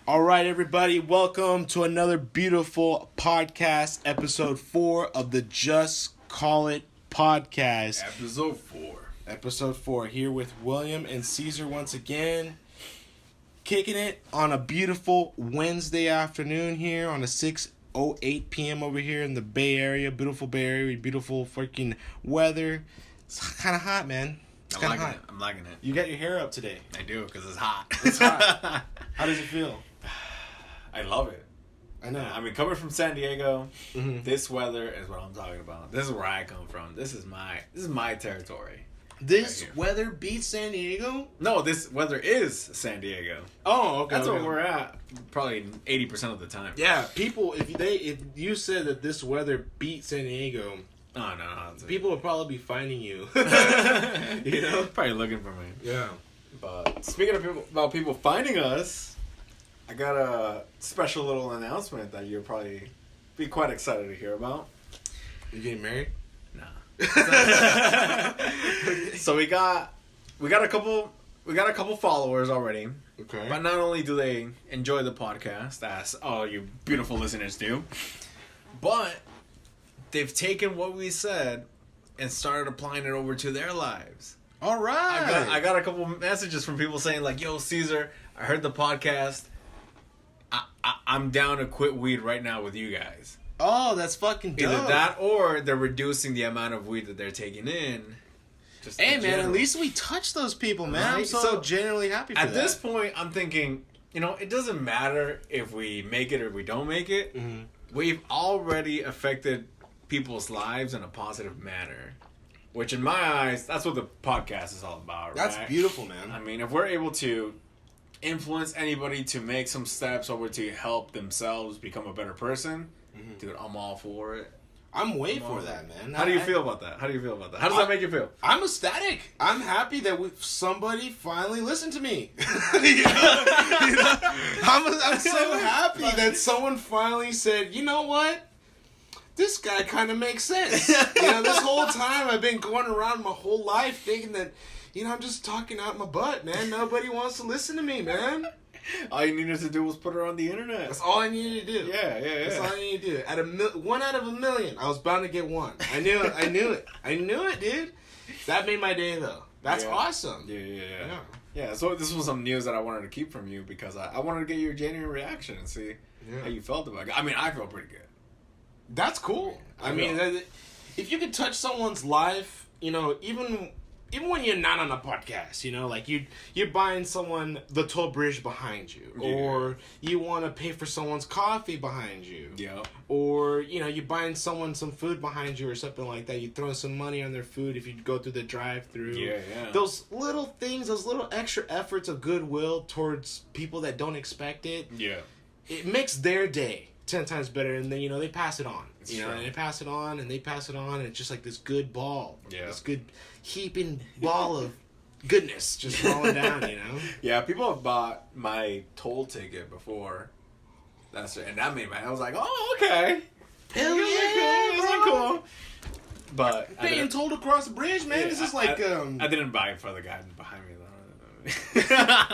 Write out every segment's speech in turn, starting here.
All right, everybody, welcome to another beautiful podcast, episode 4 of the Just Call It podcast. Episode 4, here with William and Ceasar once again, kicking it on a beautiful Wednesday afternoon here on a 6:08 p.m. over here in the Bay Area, beautiful Bay Area, beautiful freaking weather. It's kind of hot, man. It's kind of hot. I'm liking it. You got your hair up today. I do, because it's hot. It's hot. How does it feel? I love it. I know. I mean, coming from San Diego, this weather is what I'm talking about. This is where I come from. This is my territory. This right weather beats San Diego? No, this weather is San Diego. Oh, okay. That's where we're at. Probably 80% of the time. Yeah, people. If you said that this weather beat San Diego, Oh no. people would probably be finding you. You know, probably looking for me. Yeah. But speaking of people finding us, I got a special little announcement that you'll probably be quite excited to hear about. You getting married? Nah. So we got a couple followers already. Okay. But not only do they enjoy the podcast, as all you beautiful listeners do, but they've taken what we said and started applying it over to their lives. All right. I got a couple messages from people saying like, "Yo, Ceasar, I heard the podcast. I'm down to quit weed right now with you guys." Oh, that's fucking dope. Either that or they're reducing the amount of weed that they're taking in. Just Hey, in man, general. at least we touched those people, man. Right? I'm so genuinely happy for At that. this point, I'm thinking, it doesn't matter if we make it or we don't make it. Mm-hmm. We've already affected people's lives in a positive manner. Which, in my eyes, that's what the podcast is all about, right? That's beautiful, man. I mean, if we're able to influence anybody to make some steps over to help themselves become a better person, dude, I'm all for it. I'm way for that, man. How do you feel about that? How does that make you feel? I'm ecstatic. I'm happy that somebody finally listened to me. I'm so happy that someone finally said, you know what? This guy kind of makes sense. This whole time I've been going around my whole life thinking that, I'm just talking out my butt, man. Nobody wants to listen to me, man. All you needed to do was put her on the internet. That's all I needed to do. Yeah. That's all I needed to do. One out of a million, I was bound to get one. I knew it, dude. That made my day, though. That's awesome. Yeah, so this was some news that I wanted to keep from you because I wanted to get your genuine reaction and see how you felt about it. I mean, I felt pretty good. That's cool. I mean, if you could touch someone's life, even when you're not on a podcast, like you're buying someone the toll bridge behind you, or you want to pay for someone's coffee behind you, or you're buying someone some food behind you or something like that. You throw some money on their food if you go through the drive-through. Those little things, those little extra efforts of goodwill towards people that don't expect it. It makes their day 10 times better, and then they pass it on. And they pass it on, and they pass it on, and it's just like this good ball, this good heaping ball of goodness just rolling down. Yeah, people have bought my toll ticket before. And that made I was like, oh, okay. Hell It's like cool. But paying toll to cross the bridge, man. This is like I didn't buy it for the guy behind me though.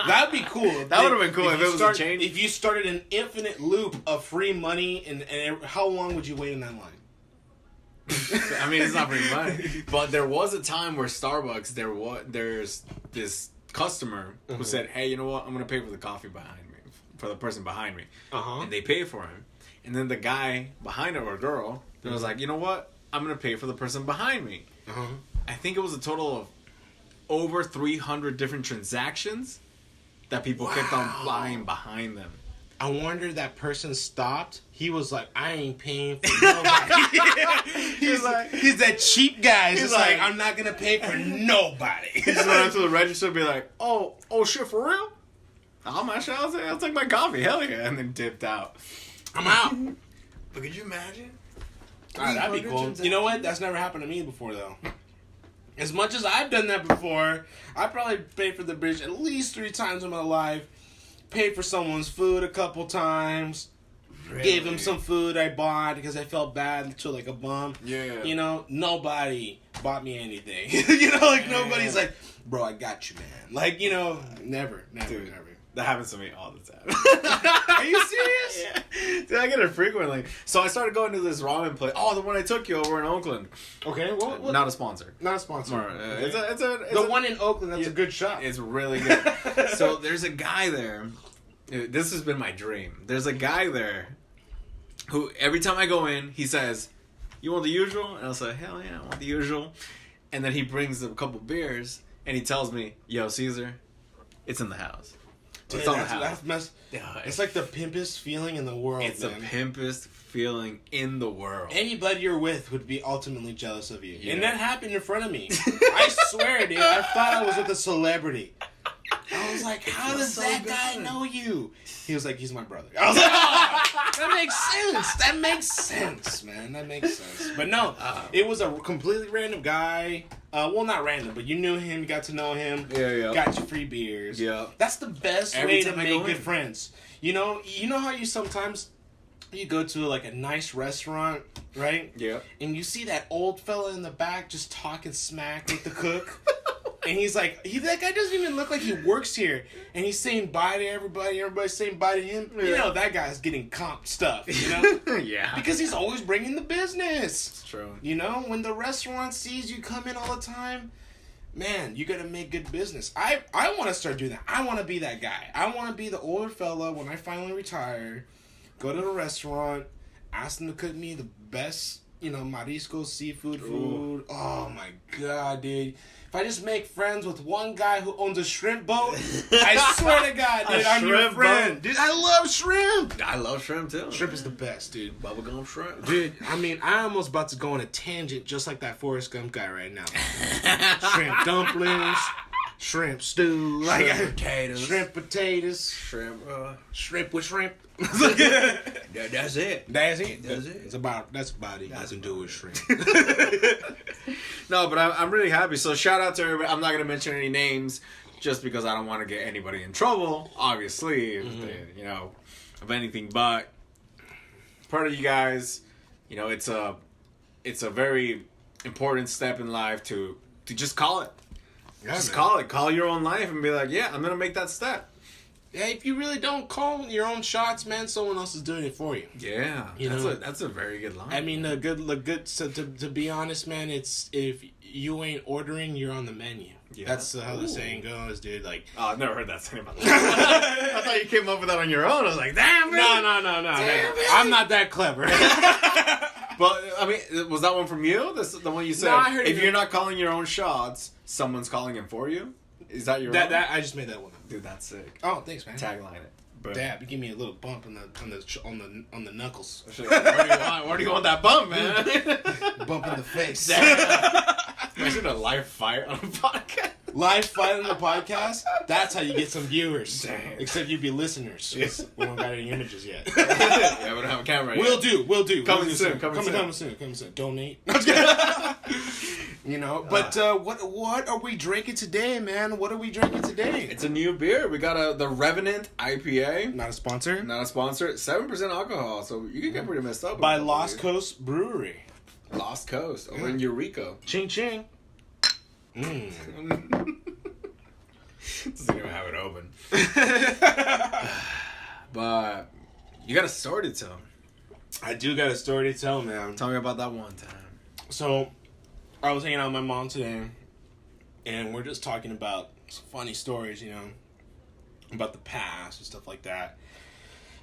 That'd be cool. That would have been cool if it was a change. If you started an infinite loop of free money, and how long would you wait in that line? I mean, it's not free money. But there was a time where Starbucks, there's this customer who said, hey, you know what? I'm going to pay for the coffee behind me, for the person behind me. And they paid for him. And then the guy behind her, or girl, was like, you know what? I'm going to pay for the person behind me. I think it was a total of over 300 different transactions that people kept on buying behind them. I wonder that person stopped. He was like, I ain't paying for nobody. He's that cheap guy. He's just like, I'm not going to pay for nobody. He just went up to the register and be like, oh shit, for real? I'll take my coffee. Hell yeah. And then dipped out. I'm out. But could you imagine? That'd be cool. You know what? That's never happened to me before, though. As much as I've done that before, I probably paid for the bridge at least 3 times in my life. Paid for someone's food a couple times. Really? Gave him some food I bought because I felt bad to like a bum. Nobody bought me anything. Nobody's like, bro, I got you, man. Never. That happens to me all the time. Are you serious? Yeah. Dude, I get it frequently. So I started going to this ramen place. Oh, the one I took you over in Oakland. Okay, well, not a sponsor. Not a sponsor. Okay. It's the one in Oakland. That's a good shop. It's really good. So there's a guy there. This has been my dream. There's a guy there who every time I go in, he says, "You want the usual?" And I'll say, "Hell yeah, I want the usual." And then he brings a couple beers and he tells me, "Yo, Ceasar, it's in the house." Dude, it's on the house. It's like the pimpest feeling in the world. It's the pimpest feeling in the world. Anybody you're with would be ultimately jealous of you. Yeah. And that happened in front of me. I swear, dude. I thought I was with a celebrity. I was like, how does that guy know you? He was like, he's my brother. I was like, oh, that makes sense. That makes sense, man. That makes sense. But no, it was a completely random guy. Well, not random, but you knew him, you got to know him. Yeah. Got you free beers. Yeah. That's the best Every way to time I make go good in. friends. You know how you sometimes you go to like a nice restaurant, right? Yeah. And you see that old fella in the back just talking smack with the cook. And he's like, that guy doesn't even look like he works here. And he's saying bye to everybody. Everybody's saying bye to him. Yeah. You know, that guy's getting comp stuff, you know? Yeah. Because he's always bringing the business. It's true. You know, when the restaurant sees you come in all the time, man, you got to make good business. I want to start doing that. I want to be that guy. I want to be the older fella when I finally retire. Go to the restaurant, ask them to cook me the best, marisco, seafood food. Oh, my God, dude. If I just make friends with one guy who owns a shrimp boat, I swear to God, dude, I'm your friend. Dude, I love shrimp. I love shrimp, too. Shrimp is the best, dude. Bubblegum shrimp. Dude, I mean, I'm almost about to go on a tangent just like that Forrest Gump guy right now. Shrimp dumplings, shrimp stew, Shrimp potatoes. Shrimp potatoes. Shrimp with shrimp. That's it. That's it. That's about it. You can do with shrimp. No, but I'm really happy. So shout out to everybody. I'm not going to mention any names just because I don't want to get anybody in trouble, obviously, if they, of anything. But part of you guys, it's a very important step in life to just call it. Yeah, just man. call it. Call your own life and be like, yeah, I'm going to make that step. Yeah, if you really don't call your own shots, man, someone else is doing it for you. Yeah, that's a very good line. I mean, good. So to be honest, man, it's if you ain't ordering, you're on the menu. Yeah. That's how the saying goes, dude. Like, oh, I've never heard that saying about that. I thought you came up with that on your own. I was like, damn, man. No. I'm not that clever. But I mean, was that one from you? The one you said. No, I heard if you're not calling your own shots, someone's calling them for you. Is that your? That I just made that one up. Dude, that's sick. Oh, thanks, man. Tagline it. Boom. Dab, you give me a little bump on the knuckles. Where do you want that bump, man? Bump in the face. Imagine a live fight on a podcast. Live fight on the podcast? That's how you get some viewers. Damn. Except you'd be listeners. Yes. We don't got any images yet. Yeah, we don't have a camera We'll yet. do. Coming soon. Donate. But what are we drinking today, man? What are we drinking today? It's a new beer. We got the Revenant IPA. Not a sponsor. Not a sponsor. 7% alcohol, so you can get pretty messed up. By Lost Coast Brewery. Lost Coast, over in Eureka. Ching ching. Doesn't even have it open. But you got a story to tell. I do got a story to tell, man. Tell me about that one time. So, I was hanging out with my mom today, and we're just talking about some funny stories, about the past and stuff like that.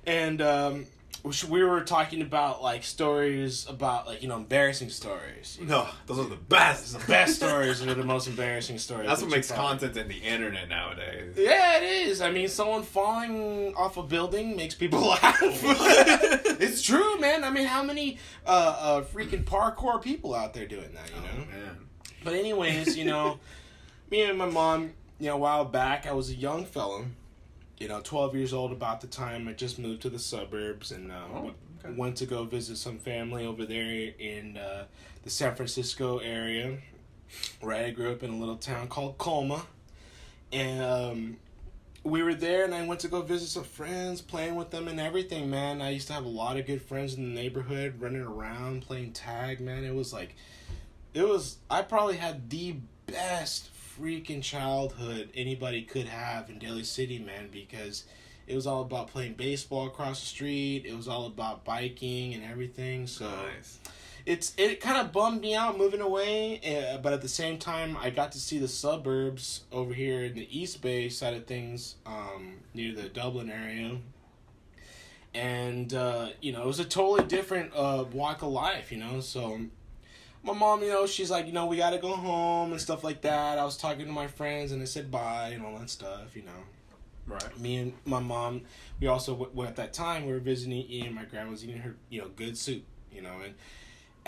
And we were talking about stories about embarrassing stories. No, those are the best. The best stories are the most embarrassing stories. That's what makes content in the internet nowadays. Yeah, it is. I mean, someone falling off a building makes people laugh. It's true, man. I mean, how many freaking parkour people out there doing that, Oh, man. But anyways, me and my mom, a while back, I was a young fella, 12 years old about the time. I just moved to the suburbs and went to go visit some family over there in the San Francisco area. Right, I grew up in a little town called Colma. And we were there, and I went to go visit some friends, playing with them and everything, man. I used to have a lot of good friends in the neighborhood, running around, playing tag, man. I probably had the best freaking childhood anybody could have in Daly City, man, because it was all about playing baseball across the street. It was all about biking and everything. So Nice. it kind of bummed me out moving away, but at the same time, I got to see the suburbs over here in the East Bay side of things, near the Dublin area. And, it was a totally different walk of life, So my mom, she's like, we got to go home and stuff like that. I was talking to my friends and I said bye and all that stuff, Right. Me and my mom, we also, at that time, we were visiting eating, my grandma was eating her, good soup, and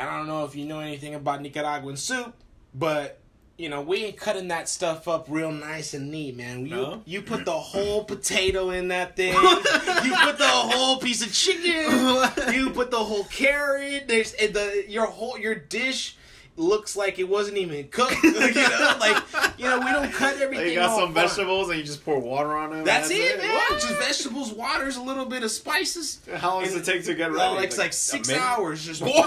I don't know if you know anything about Nicaraguan soup, but, we ain't cutting that stuff up real nice and neat, man. You put the whole potato in that thing. You put the whole piece of chicken. You put the whole carrot. Your dish looks like it wasn't even cooked. We don't cut everything. You got some front. vegetables and you just pour water on them. That's it, man. What? Just vegetables, waters, a little bit of spices. How long does it take to get ready? Like 6 hours. Just boom.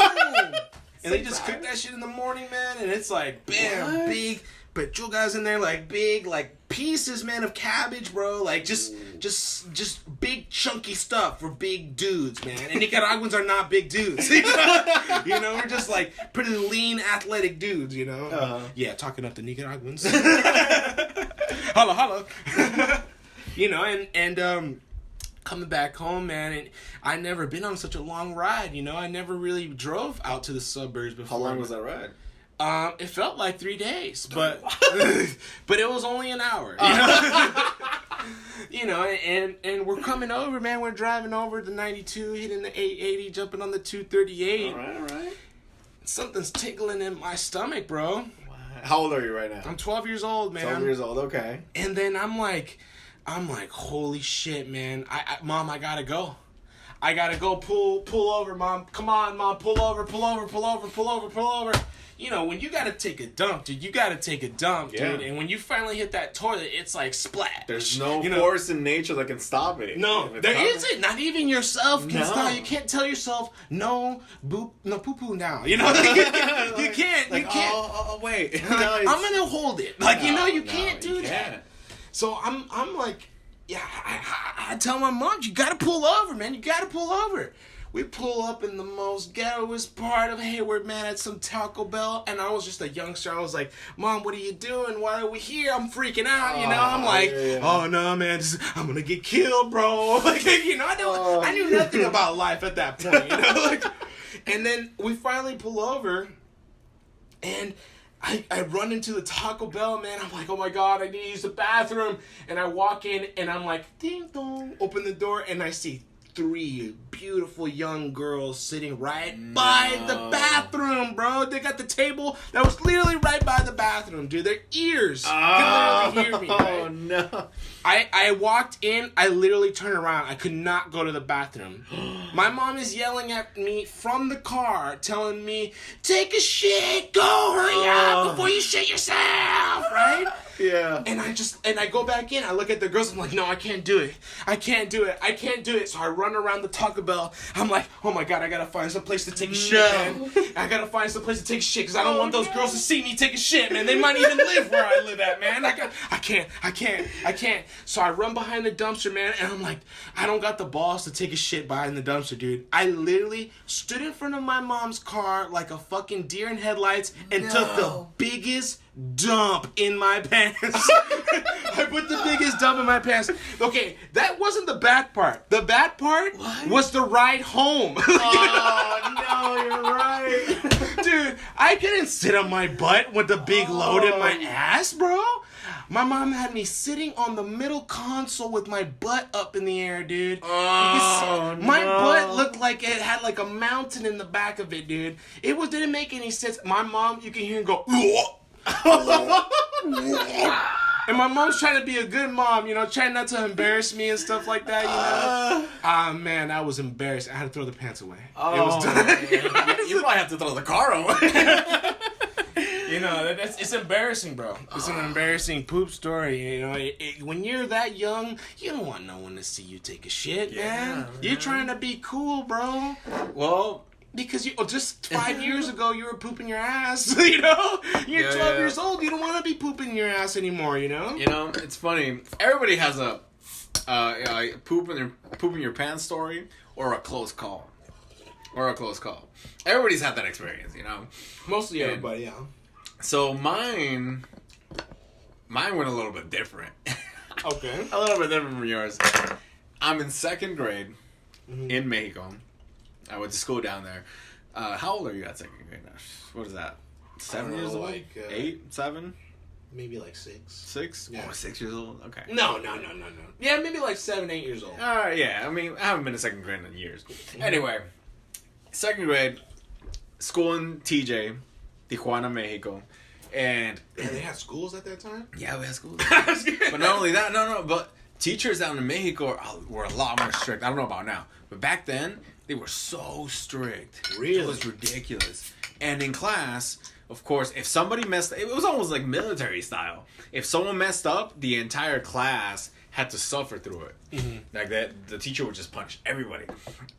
And they just cook that shit in the morning, man, and it's like, bam, big pechugas in there, like big, like pieces, man, of cabbage, bro. Like just big chunky stuff for big dudes, man. And Nicaraguans are not big dudes. We're just like pretty lean, athletic dudes, Uh-huh. Yeah, talking up the Nicaraguans. Holla. and coming back home, man, and I never been on such a long ride, I never really drove out to the suburbs before. How long was that ride? It felt like 3 days, but but it was only an hour. And we're coming over, man. We're driving over the 92, hitting the 880, jumping on the 238. All right. Something's tickling in my stomach, bro. Wow. How old are you right now? I'm 12 years old, man. 12 years old, okay. And then I'm like, holy shit, man. Mom, I gotta go. I gotta go. Pull over, Mom. Come on, Mom. Pull over. When you gotta take a dump, dude, dude. And when you finally hit that toilet, it's like splat. There's no force in nature that can stop it. No, there isn't. Not even yourself can stop. You can't tell yourself, no poo-poo now. You can't. You can't. Oh, wait. I'm gonna hold it. You can't do that. So I'm like, yeah, I tell my mom, you gotta pull over, man. You gotta pull over. We pull up in the most ghettoest part of Hayward, man, at some Taco Bell. And I was just a youngster. I was like, Mom, what are you doing? Why are we here? I'm freaking out, I'm like, oh, no, man, I'm gonna get killed, bro. I knew nothing about life at that point, And then we finally pull over, and I run into the Taco Bell, man. I'm like, oh my God, I need to use the bathroom. And I walk in and I'm like, ding dong, open the door, and I see 3 beautiful young girls sitting right by the bathroom, bro. They got the table that was literally right by the bathroom, dude. Their ears could literally hear me. Right? Oh no. I walked in, I literally turned around. I could not go to the bathroom. My mom is yelling at me from the car, telling me, take a shit, go, hurry up before you shit yourself, right? Yeah. And I go back in, I look at the girls, I'm like, no, I can't do it. So I run around the Taco Bell. I'm like, oh my God, I gotta find some place to take a shit, man. I gotta find some place to take a shit, because I don't want those girls to see me take a shit, man. They might even live where I live at, man. I can't. So I run behind the dumpster, man, and I'm like, I don't got the balls to take a shit behind the dumpster, dude. I literally stood in front of my mom's car like a fucking deer in headlights and took the biggest dump in my pants. I put the biggest dump in my pants. Okay, that wasn't the bad part. The bad part was the ride home. Oh, no, you're right. Dude, I couldn't sit on my butt with the big load in my ass, bro. My mom had me sitting on the middle console with my butt up in the air, dude. My butt looked like it had like a mountain in the back of it, dude. It didn't make any sense. My mom, you can hear him go, and my mom's trying to be a good mom, trying not to embarrass me and stuff like that, man, I was embarrassed. I had to throw the pants away. It was done. You might have to throw the car away. It's embarrassing, bro. It's an embarrassing poop story. When you're that young, you don't want no one to see you take a shit, man. You're trying to be cool, bro. Well, Because just 5 years ago, you were pooping your ass, you know? You're 12 years old, you don't want to be pooping your ass anymore, you know? You know, it's funny. Everybody has a pooping your pants story or a close call. Everybody's had that experience, you know? Mostly everybody, yeah. So mine went a little bit different. Okay. A little bit different from yours. I'm in 2nd grade in Mexico. I went to school down there. How old are you at 2nd grade now? What is that? 7 years old? Like, 8? 7? Maybe like 6. 6? Yeah. Oh, 6 years old? Okay. No. Yeah, maybe like 7, 8 years old. Yeah. I mean, I haven't been to 2nd grade in years. Anyway, 2nd grade, school in TJ, Tijuana, Mexico. And they had schools at that time? Yeah, we had schools. But not only that, but teachers down in Mexico were a lot more strict. I don't know about now. But back then, they were so strict. Really? It was ridiculous. And in class, of course, if somebody messed up, it was almost like military style. If someone messed up, the entire class had to suffer through it. Mm-hmm. Like that, the teacher would just punch everybody.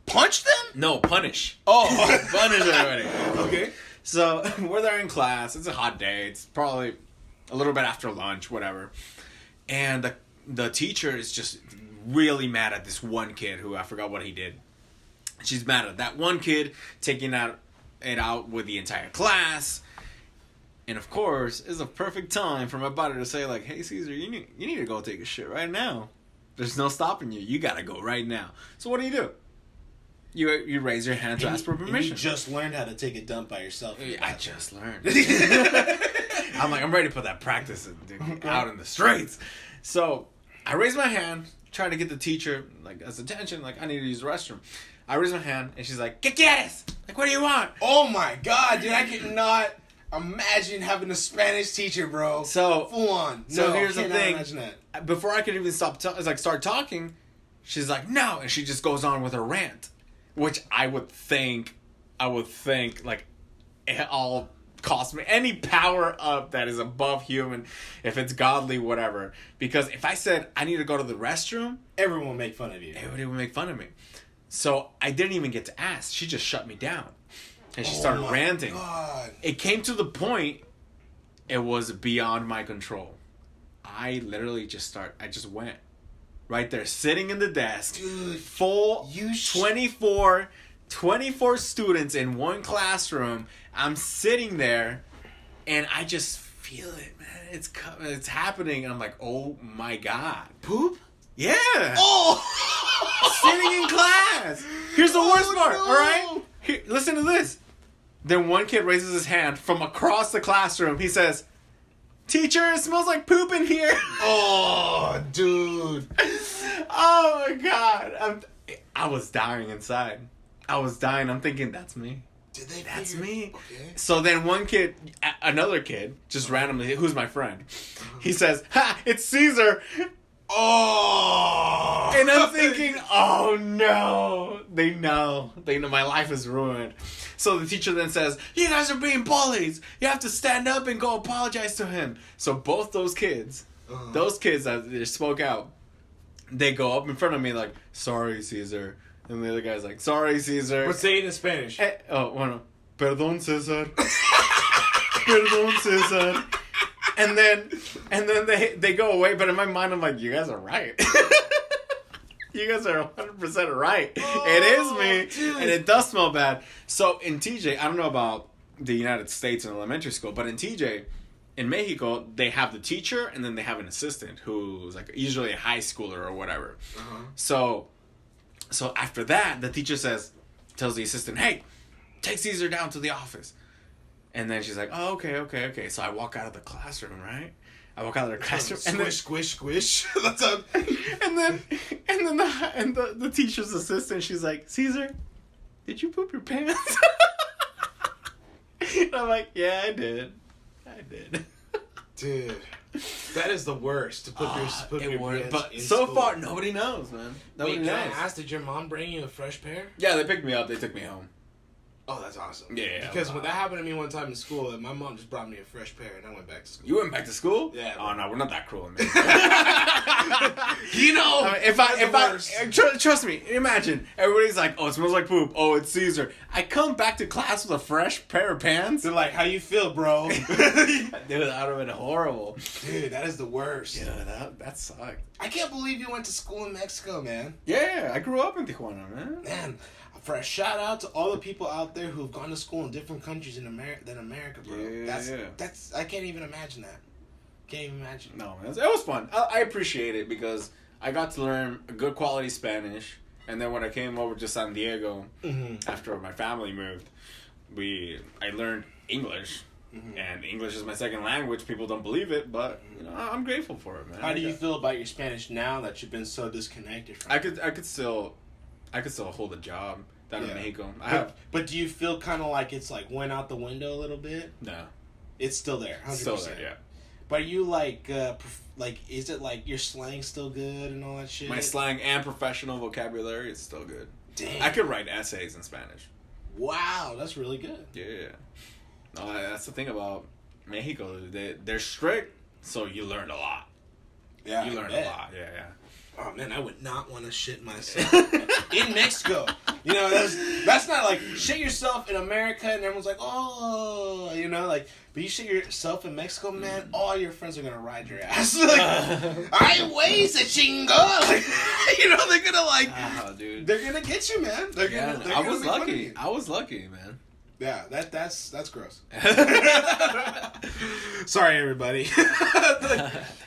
Punch them? No, punish. Oh. Punish everybody. Okay. So, we're there in class. It's a hot day. It's probably a little bit after lunch, whatever. And the teacher is just really mad at this one kid who I forgot what he did. She's mad at that one kid, taking it out with the entire class. And of course, it's a perfect time for my body to say, like, hey, Caesar, you need to go take a shit right now. There's no stopping you. You gotta go right now. So what do? You raise your hand to ask for permission. You just learned how to take a dump by yourself. I just learned. I'm ready to put that practice out in the streets. So I raise my hand, trying to get the teacher as attention. Like, I need to use the restroom. I raise my hand, and she's like, "¿Qué quieres? Like, what do you want?" Oh my God, dude! I cannot imagine having a Spanish teacher, bro. So full on. So here's the thing. Imagine that. Before I could even start talking, she's like, "No," and she just goes on with her rant, which I would think, like, it all cost me any power up that is above human, if it's godly, whatever. Because if I said I need to go to the restroom, everyone would make fun of you. Everybody would make fun of me. So I didn't even get to ask. She just shut me down. And she started ranting. God. It came to the point, it was beyond my control. I literally just went. Right there, sitting in the desk. Dude. Full 24 students in one classroom. I'm sitting there, and I just feel it, man. It's happening. And I'm like, oh my God. Poop? Yeah. Oh! Sitting in class. Here's the worst part, no. all right? Here, listen to this. Then one kid raises his hand from across the classroom. He says, "Teacher, it smells like poop in here." Oh, dude. Oh, my God. I was dying inside. I'm thinking, that's me. That's me. Okay. So then another kid, just randomly, who's my friend, he says, "Ha, it's Ceasar." Oh! And I'm thinking, oh no. They know my life is ruined. So the teacher then says, "You guys are being bullies. You have to stand up and go apologize to him." So both those kids that spoke out, they go up in front of me like, "Sorry, Caesar." And the other guy's like, "Sorry, Caesar." But say it in Spanish. Bueno. Perdón, César. Perdón, César. And then they go away, but in my mind, I'm like, you guys are right. You guys are 100% right. Oh, it is me, dude. and it does smell bad. So in TJ, I don't know about the United States in elementary school, but in TJ, in Mexico, they have the teacher, and then they have an assistant who's like usually a high schooler or whatever. Uh-huh. So after that, the teacher tells the assistant, "Hey, take Caesar down to the office." And then she's like, "Oh, okay." So I walk out of the classroom, right? And Squish, squish. That's a... and then the teacher's assistant, she's like, "Caesar, did you poop your pants?" And I'm like, "Yeah, I did." Dude, that is the worst to put your pants But in so school. far, nobody knows, man. Nobody knows. Can I ask, did your mom bring you a fresh pair? Yeah, they picked me up. They took me home. Oh, that's awesome. Yeah. Because when that happened to me one time in school, my mom just brought me a fresh pair, and I went back to school. You went back to school? Yeah. Oh no, we're not that cruel, man. You know, if I trust me, imagine everybody's like, oh, it smells like poop. Oh, it's Ceasar. I come back to class with a fresh pair of pants. They're like, how you feel, bro? Dude, that would have been horrible. Dude, that is the worst. Yeah, that sucked. I can't believe you went to school in Mexico, man. Yeah, I grew up in Tijuana, man. Man, for a shout out to all the people out there who've gone to school in different countries than America, bro. Yeah. That's I can't even imagine that. Can't even imagine. No, man, it was fun. I appreciate it because I got to learn good quality Spanish, and then when I came over to San Diego after my family moved, I learned English. And English is my second language. People don't believe it, but I'm grateful for it, man. How do you feel about your Spanish now that you've been so disconnected from it? I could still hold a job down in Mexico. But do you feel kind of like it's like went out the window a little bit? No, it's still there. 100%. Still there, yeah. But are you like is it like your slang still good and all that shit? My slang and professional vocabulary is still good. Damn. I could write essays in Spanish. Wow, that's really good. Yeah. No, that's the thing about Mexico. They're strict, so you learn a lot. Yeah, you learn a lot. Yeah. Oh man, I would not want to shit myself in Mexico. That's not like shit yourself in America and everyone's like, oh, but you shit yourself in Mexico, man, all your friends are gonna ride your ass. I ways a chingo. They're gonna dude. They're gonna get you, man. I was lucky. I was lucky, man. Yeah, that's gross. Sorry, everybody.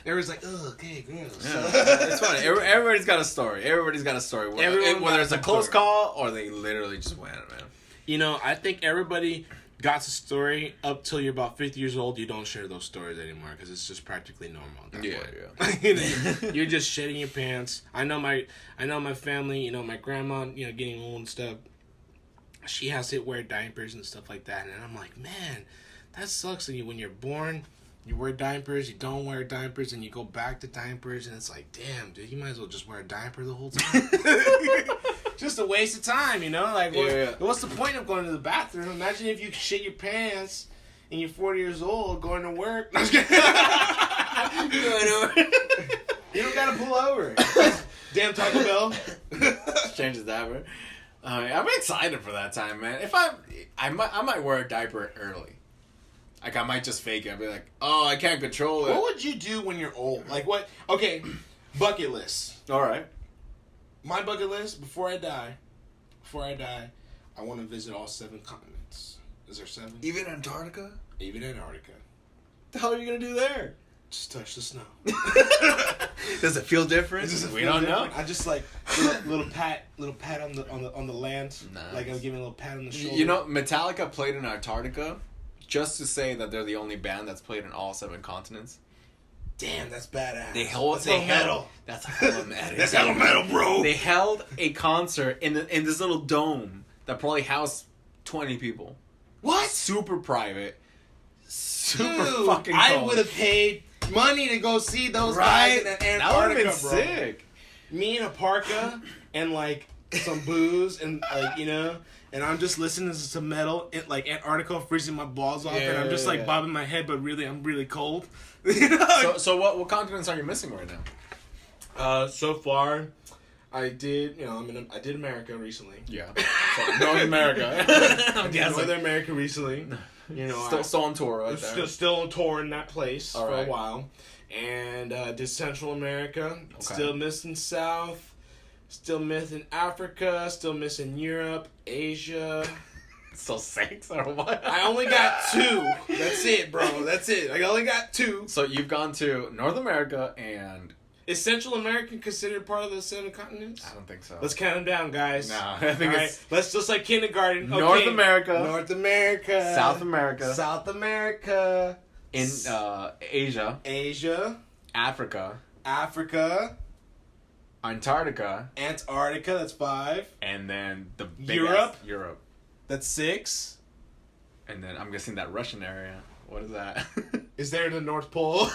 Everyone's like, oh, okay, gross. Yeah, it's funny. Everybody's got a story. Whether it's a close call or they literally just went, man. I think everybody got a story up till you're about 50 years old. You don't share those stories anymore because it's just practically normal at that point. You're just shitting your pants. I know my family. My grandma. Getting old and stuff. She has to wear diapers and stuff like that, and I'm like, man, that sucks. And when you're born, you wear diapers, you don't wear diapers, and you go back to diapers, and it's like, damn, dude, you might as well just wear a diaper the whole time. Just a waste of time, What's the point of going to the bathroom? Imagine if you shit your pants and you're 40 years old going to work. You don't gotta pull over. Damn Taco Bell. Change the diaper. I'm excited for that time, man. If I might wear a diaper early. Like, I might just fake it. I'll be like, oh, I can't control it. What would you do when you're old? Like, what? Okay, bucket list. All right. My bucket list, before I die, I want to visit all 7 continents. Is there 7? Even Antarctica? Even Antarctica. What the hell are you going to do there? Just touch the snow. Does it feel different? We don't know. I just little pat on the land. Nice. Like I'll give me a little pat on the shoulder. Metallica played in Antarctica just to say that they're the only band that's played in all 7 continents. Damn, that's badass. That's metal. That's hella metal. That's hella metal, bro. They held a concert in this little dome that probably housed 20 people. What? Super private. Super Dude, fucking cold. I would have paid money to go see those guys in Antarctica, that would have been bro. sick. Me in a parka and some booze and and I'm just listening to some metal, Antarctica freezing my balls off, and I'm just bobbing my head, but really I'm really cold. So what continents are you missing right now? So far, I did I did America recently. Yeah. So North America. I did North America recently. Still on tour right there. Still on tour in that place All for right. a while. And did Central America. Okay. Still missing South. Still missing Africa. Still missing Europe. Asia. So 6 or what? I only got 2. That's it, bro. That's it. I only got 2. So you've gone to North America and... Is Central America considered part of the 7 continents? I don't think so. Let's count them down, guys. No, I think it's... Let's just like kindergarten. North America. North America. South America. South America. In Asia. Asia. Africa. Antarctica. That's 5. And then the big Europe. Europe. That's 6. And then I'm guessing that Russian area. What is that? Is there the North Pole?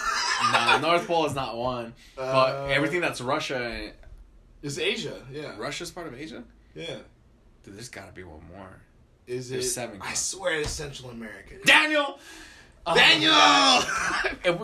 No, the North Pole is not one. But everything that's Russia... Is Asia, yeah. Russia's part of Asia? Yeah. Dude, there's gotta be one more. Is There's it? 7 I swear it's Central America. Daniel! Daniel!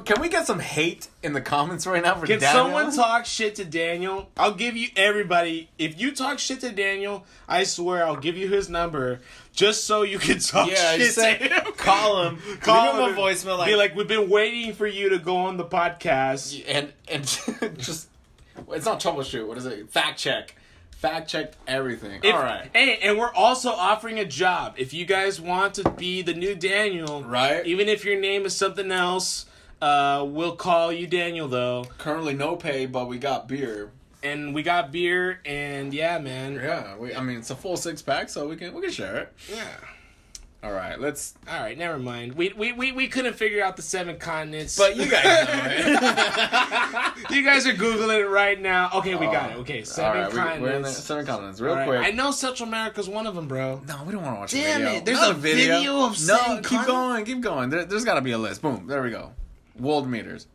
Can we get some hate in the comments right now for Can Daniel? someone talk shit to Daniel? I'll give you everybody. If you talk shit to Daniel, I swear I'll give you his number just so you can talk shit to him. Call him. Leave him a voicemail. Be like, we've been waiting for you to go on the podcast. And just, it's not troubleshoot. What is it? Fact check. Fact checked everything. All right. Hey, and we're also offering a job. If you guys want to be the new Daniel, right? Even if your name is something else, we'll call you Daniel though. Currently no pay, but we got beer. And we got beer, and yeah, man. Yeah, I mean it's a full 6-pack, so we can share it. Yeah. All right, never mind. We couldn't figure out the 7 continents. But you guys know it. You guys are Googling it right now. Okay, we got it. Okay, 7 continents. We're in the 7 continents, real quick. I know Central America's one of them, bro. No, we don't want to watch Damn the video. it, there's a video of 7 continents? Keep going. There's got to be a list. Boom, there we go. World meters.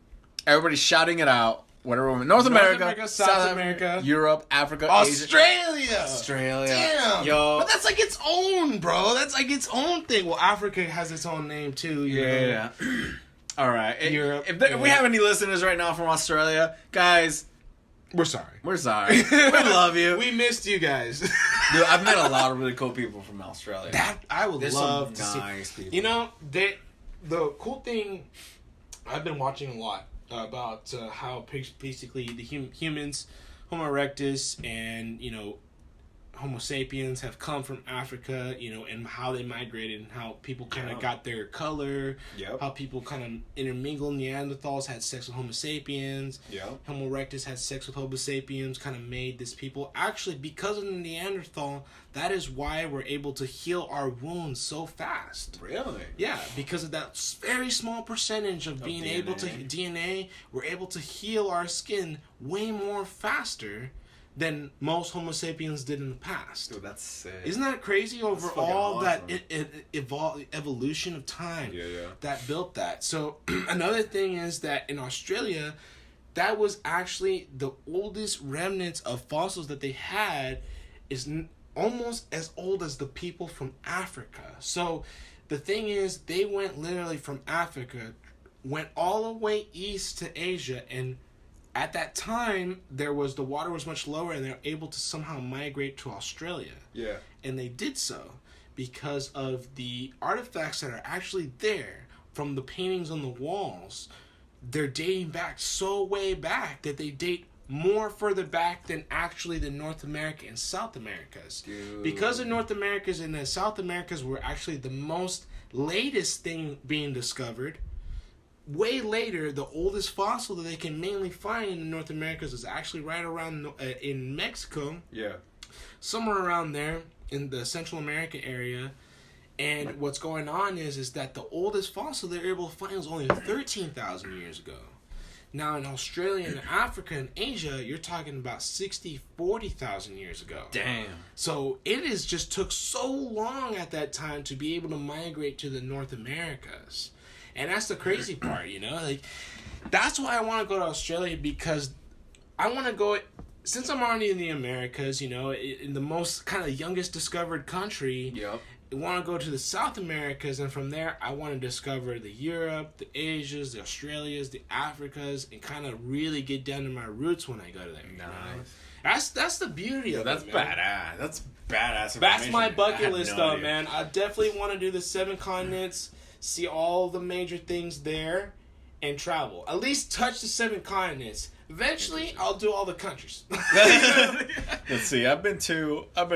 Everybody's shouting it out. Whatever. North America, South America, Europe, Africa, Australia. Damn. Yo. But that's like its own, bro. That's like its own thing. Well, Africa has its own name too. You know? Yeah. All right. Europe. If we have any listeners right now from Australia, guys, we're sorry. We love you. We missed you guys. Dude, I've met a lot of really cool people from Australia. That I would love to see. Nice people. You know, the cool thing, I've been watching a lot about how basically the humans, Homo erectus, and Homo sapiens have come from Africa, and how they migrated and how people kind of got their color. Yep. How people kind of intermingled. Neanderthals had sex with Homo sapiens. Yep. Homo erectus had sex with Homo sapiens, kind of made this people. Actually, because of the Neanderthal, that is why we're able to heal our wounds so fast. Really? Yeah, because of that very small percentage of being able to DNA, we're able to heal our skin way more faster than most Homo sapiens did in the past. Dude, that's sick. Isn't that crazy over all awesome. that evolution of time Yeah. that built that? So another thing is that in Australia, that was actually the oldest remnants of fossils that they had is almost as old as the people from Africa. So the thing is, they went literally from Africa, went all the way east to Asia, and at that time, the water was much lower, and they were able to somehow migrate to Australia. Yeah. And they did so because of the artifacts that are actually there from the paintings on the walls. They're dating back so way back that they date more further back than actually the North America and South Americas. Dude. Because the North Americas and the South Americas were actually the most latest thing being discovered. Way later, the oldest fossil that they can mainly find in the North Americas is actually right around in Mexico. Yeah. Somewhere around there in the Central America area. And what's going on is that the oldest fossil they're able to find is only 13,000 years ago. Now in Australia and Africa and Asia, you're talking about 40,000 years ago. Damn. So it is just took so long at that time to be able to migrate to the North Americas. And that's the crazy part, like that's why I want to go to Australia, because I want to go, since I'm already in the Americas, in the most kind of youngest discovered country. Yep. I want to go to the South Americas, and from there I want to discover the Europe, the Asias, the Australias, the Africas, and kind of really get down to my roots when I go to there. Nice. That's the beauty of it, man. Badass. That's badass. That's my bucket list, though, idea. man. I definitely want to do the 7 continents, see all the major things there, and travel. At least touch the 7 continents. Eventually, I'll do all the countries. Let's see. I've been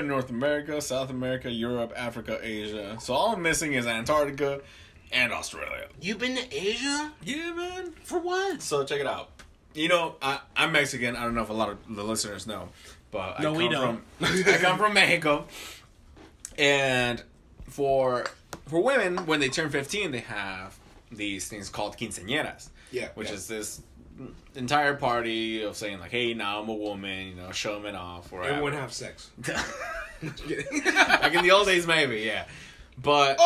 North America, South America, Europe, Africa, Asia. So all I'm missing is Antarctica and Australia. You've been to Asia? Yeah, man. For what? So check it out. I'm Mexican. I don't know if a lot of the listeners know, but I come from Mexico. And for women, when they turn 15, they have these things called quinceañeras. Yeah. Which is this entire party of saying, like, hey, now I'm a woman, showing off. Or everyone have sex. Like in the old days, maybe, yeah. But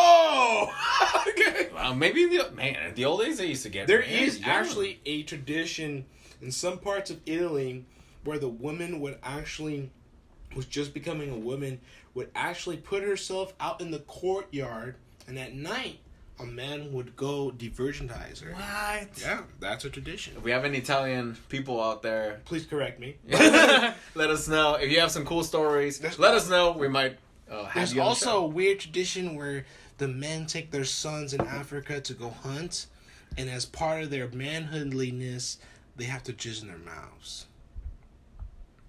okay. Well, maybe in the old days they used to get. There is actually a tradition in some parts of Italy where the women would actually was just becoming a woman would actually put herself out in the courtyard, and at night, a man would go de-virginize her. What? Yeah, that's a tradition. If we have any Italian people out there, Please correct me. let us know. If you have some cool stories, let us know. We might have There's you on the also show. a weird tradition where the men take their sons in Africa to go hunt, and as part of their manhoodliness, they have to jizz in their mouths.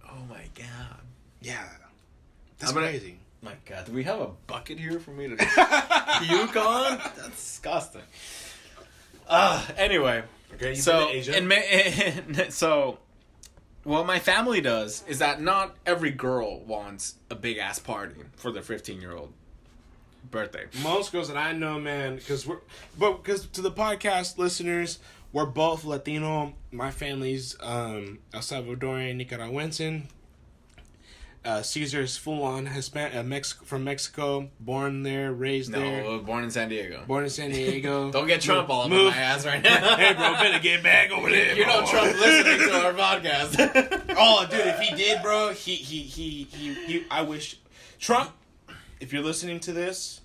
Oh my god. Yeah. That's I'm gonna- crazy. My god, do we have a bucket here for me to puke on? That's disgusting. Anyway, Okay, so so what my family does is that not every girl wants a big ass party for their 15-year-old birthday. Most girls that I know, man, because to the podcast listeners, we're both Latino. My family's El Salvadorian, Nicaraguense. Ceasar is full on Hispanic, from Mexico, born there, raised there. No, born in San Diego. Born in San Diego. Don't get Trump all up in my ass right now. Hey, bro, better get back over there. You know bro. Trump listening to our podcast. Oh, dude, if he did, bro, he I wish Trump, if you're listening to this,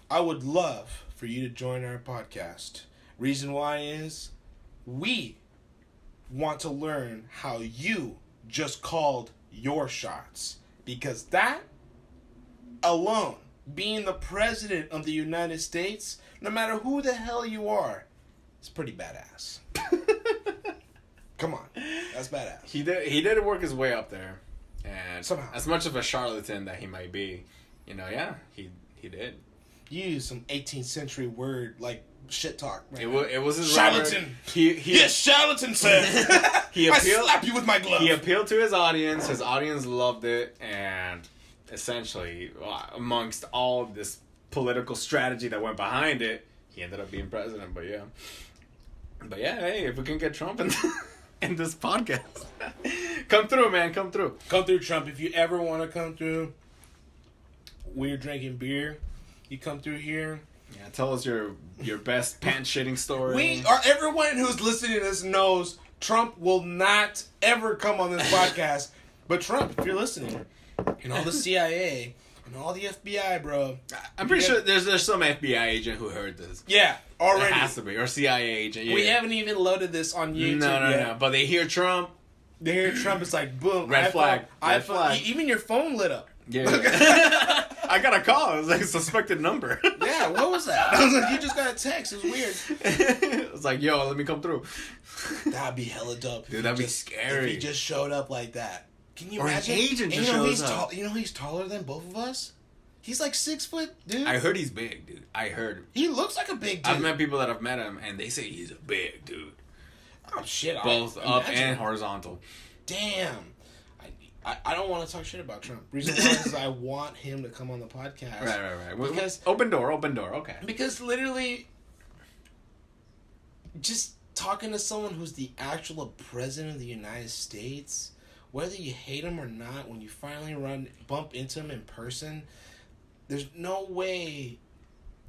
I would love for you to join our podcast. Reason why is we want to learn how you just called your shots, because that alone, being the president of the United States, no matter who the hell you are, it's pretty badass. Come on, that's badass. He did work his way up there, and Somehow. as much of a charlatan that he might be, yeah, he did. You use some 18th century word like shit talk. Right It was his charlatan. word. He Yes, charlatan, sir. He I appealed. slap you with my glove. He appealed to his audience. His audience loved it, and essentially, amongst all this political strategy that went behind it, he ended up being president. But yeah, hey, if we can get Trump in this podcast, come through, man, come through. Come through, Trump. If you ever want to come through, we're drinking beer. You come through here. Yeah, tell us your best pants shitting story. Everyone who's listening to this knows Trump will not ever come on this podcast. But Trump, if you're listening, and all the CIA and all the FBI, bro. I'm pretty sure there's some FBI agent who heard this. Yeah, already. There has to be, or CIA agent. Yeah. We haven't even loaded this on YouTube yet. No. But they hear Trump. They hear Trump, it's like, boom. Red flag. Red iPhone, flag. Even your phone lit up. Yeah. I got a call. It was like a suspected number. Yeah, what was that? I was like, you just got a text. It was weird. It was like, yo, let me come through. That'd be hella dope. Dude, that'd be scary. If he just showed up like that. Can you Or an imagine? agent And just shows up. You know he's taller than both of us? He's like 6 foot, dude. I heard he's big, dude. I heard. He looks like a big dude. I've met people that have met him, and they say he's a big dude. Oh, shit. Both up and horizontal. Damn. I don't want to talk shit about Trump. Reason why is I want him to come on the podcast. Right. Because open door, okay. Because literally, just talking to someone who's the actual president of the United States, whether you hate him or not, when you finally bump into him in person, there's no way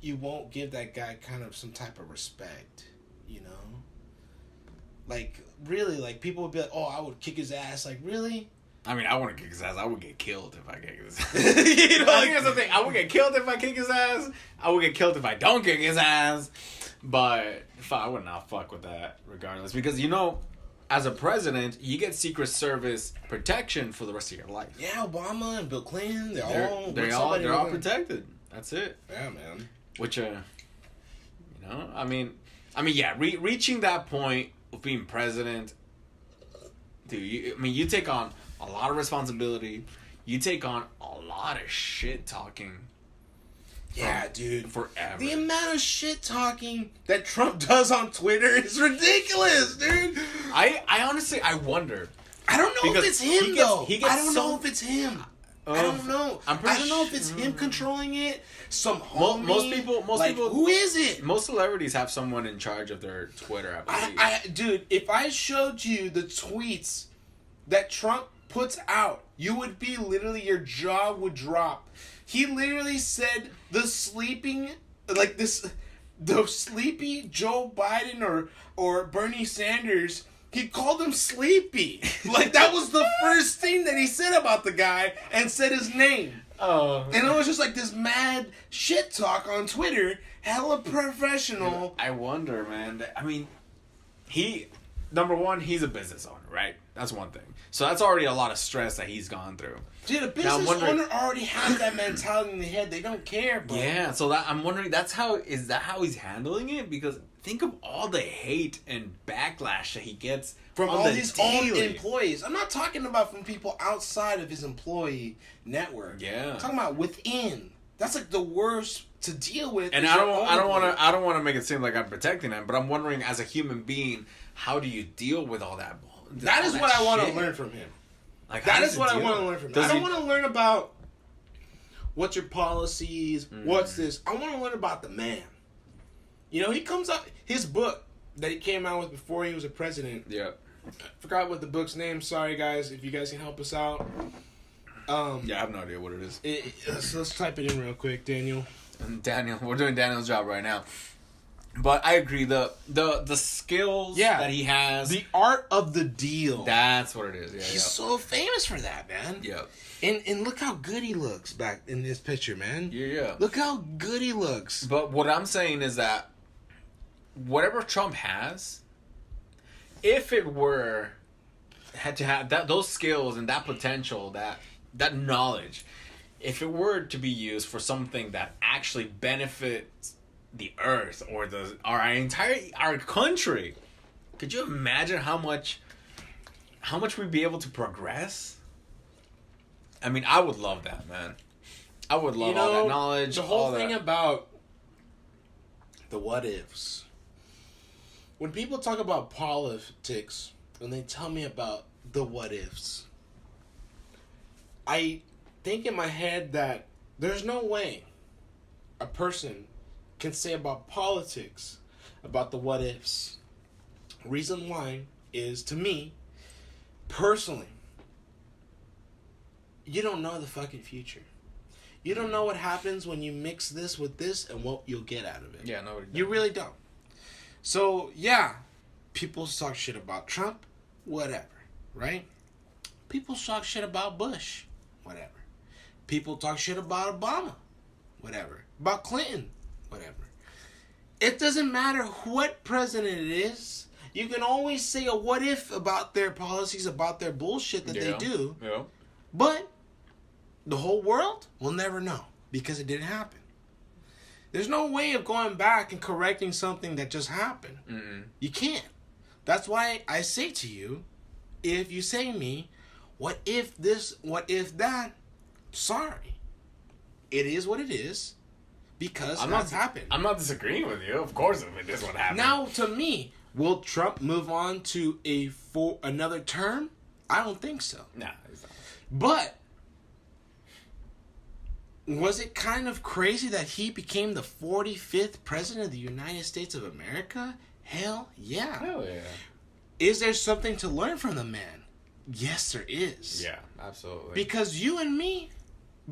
you won't give that guy kind of some type of respect, you know? Like, really, like, people would be like, oh, I would kick his ass. Like, really? I mean, I wouldn't kick his ass. I would get killed if I kick his ass. You know, I think that's the thing. I would get killed if I kick his ass. I would get killed if I don't kick his ass. But I would not fuck with that regardless. Because, as a president, you get Secret Service protection for the rest of your life. Yeah, Obama and Bill Clinton, They're all protected. That's it. Yeah, man. Which, yeah, reaching that point of being president, dude, you take on a lot of responsibility. You take on a lot of shit talking. Yeah, dude. Forever. The amount of shit talking that Trump does on Twitter is ridiculous, dude. I honestly, I wonder. I don't know if it's him, though. I don't so- know if it's him. I don't know. I don't know if it's him controlling it. Some homie. Most people. Who is it? Most celebrities have someone in charge of their Twitter. I believe. Dude, if I showed you the tweets that Trump puts out, you would be literally, your jaw would drop. He literally said the sleepy Joe Biden or Bernie Sanders He called him sleepy. Like, that was the first thing that he said about the guy and said his name. Oh. And it was just like this mad shit talk on Twitter. Hella professional. I wonder, man. I mean, number one, he's a business owner, right? That's one thing. So that's already a lot of stress that he's gone through. Dude, a business owner already has that mentality in the head. They don't care, bro. Yeah, so I'm wondering, is that how he's handling it? Because think of all the hate and backlash that he gets from all his own employees. I'm not talking about from people outside of his employee network. Yeah. I'm talking about within. That's like the worst to deal with. And I don't want to make it seem like I'm protecting him, but I'm wondering, as a human being, how do you deal with all that? That is what I want to learn from him. Like, that is what I want to learn from him. I don't want to learn about what's your policies, what's this. I want to learn about the man. You know, he comes up, his book that he came out with before he was a president. Yeah. I forgot what the book's name. Sorry, guys, if you guys can help us out. Yeah, I have no idea what it is. So let's type it in real quick, Daniel. And Daniel, we're doing Daniel's job right now. But I agree, the skills that he has, the art of the deal. That's what it is. Yeah, he's so famous for that, man. Yeah. And look how good he looks back in this picture, man. Yeah. Look how good he looks. But what I'm saying is that whatever Trump has, if it had to have those skills and that potential, that knowledge, if it were to be used for something that actually benefits the earth or our country, could you imagine how much we'd be able to progress? I mean, I would love that, man. I would love all that knowledge. The whole thing about the what ifs. When people talk about politics and they tell me about the what ifs, I think in my head that there's no way a person can say about politics, about the what ifs. Reason why is, to me, personally, you don't know the fucking future. You don't know what happens when you mix this with this and what you'll get out of it. Yeah, no, you really don't. So, yeah, people talk shit about Trump, whatever, right? People talk shit about Bush, whatever. People talk shit about Obama, whatever. About Clinton, whatever. It doesn't matter what president it is. You can always say a what if about their policies, about their bullshit that they do. Yeah. But the whole world will never know because it didn't happen. There's no way of going back and correcting something that just happened. Mm-mm. You can't. That's why I say to you, if you say to me, what if this, what if that, sorry. It is what it is because that's happened. I'm not disagreeing with you. Of course it is what happened. Now, to me, will Trump move on to another term? I don't think so. Nah, he's not. But was it kind of crazy that he became the 45th president of the United States of America? Hell yeah. Hell yeah. Is there something to learn from the man? Yes, there is. Yeah, absolutely. Because you and me,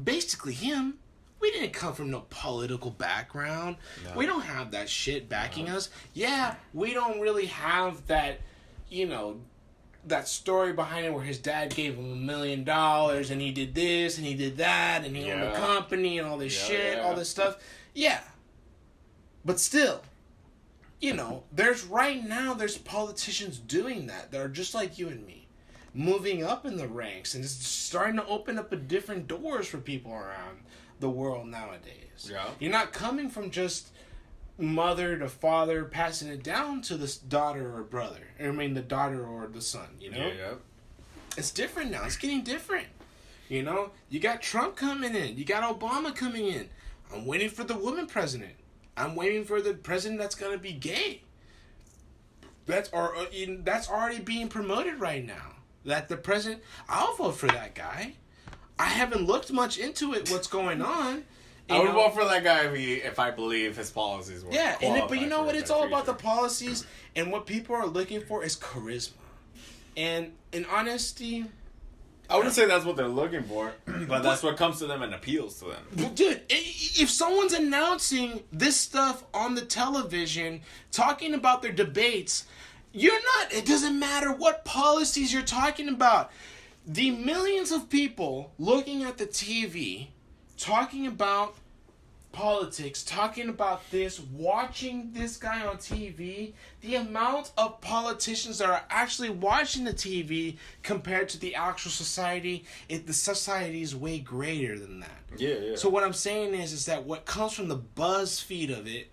basically him, we didn't come from no political background. No. We don't have that shit backing us. Yeah, we don't really have that, that story behind it where his dad gave him $1 million and he did this and he did that and he owned a company and all this shit, all this stuff. Yeah. But still, there's politicians doing that are just like you and me, moving up in the ranks and it's starting to open up different doors for people around the world nowadays. Yeah. You're not coming from just mother to father passing it down to this daughter or brother. The daughter or the son, Yeah. It's different now. It's getting different. You got Trump coming in. You got Obama coming in. I'm waiting for the woman president. I'm waiting for the president that's going to be gay. That's already being promoted right now. That the president, I'll vote for that guy. I haven't looked much into it, what's going on. I would vote for that guy if I believe his policies were. Yeah, but you know what? It's all about the policies, and what people are looking for is charisma. And in honesty, I wouldn't say that's what they're looking for, but that's what comes to them and appeals to them. Dude, if someone's announcing this stuff on the television, talking about their debates, It doesn't matter what policies you're talking about. The millions of people looking at the TV, talking about politics, talking about this, watching this guy on TV, the amount of politicians that are actually watching the TV compared to the actual society, the society is way greater than that. Yeah. So what I'm saying is that what comes from the BuzzFeed of it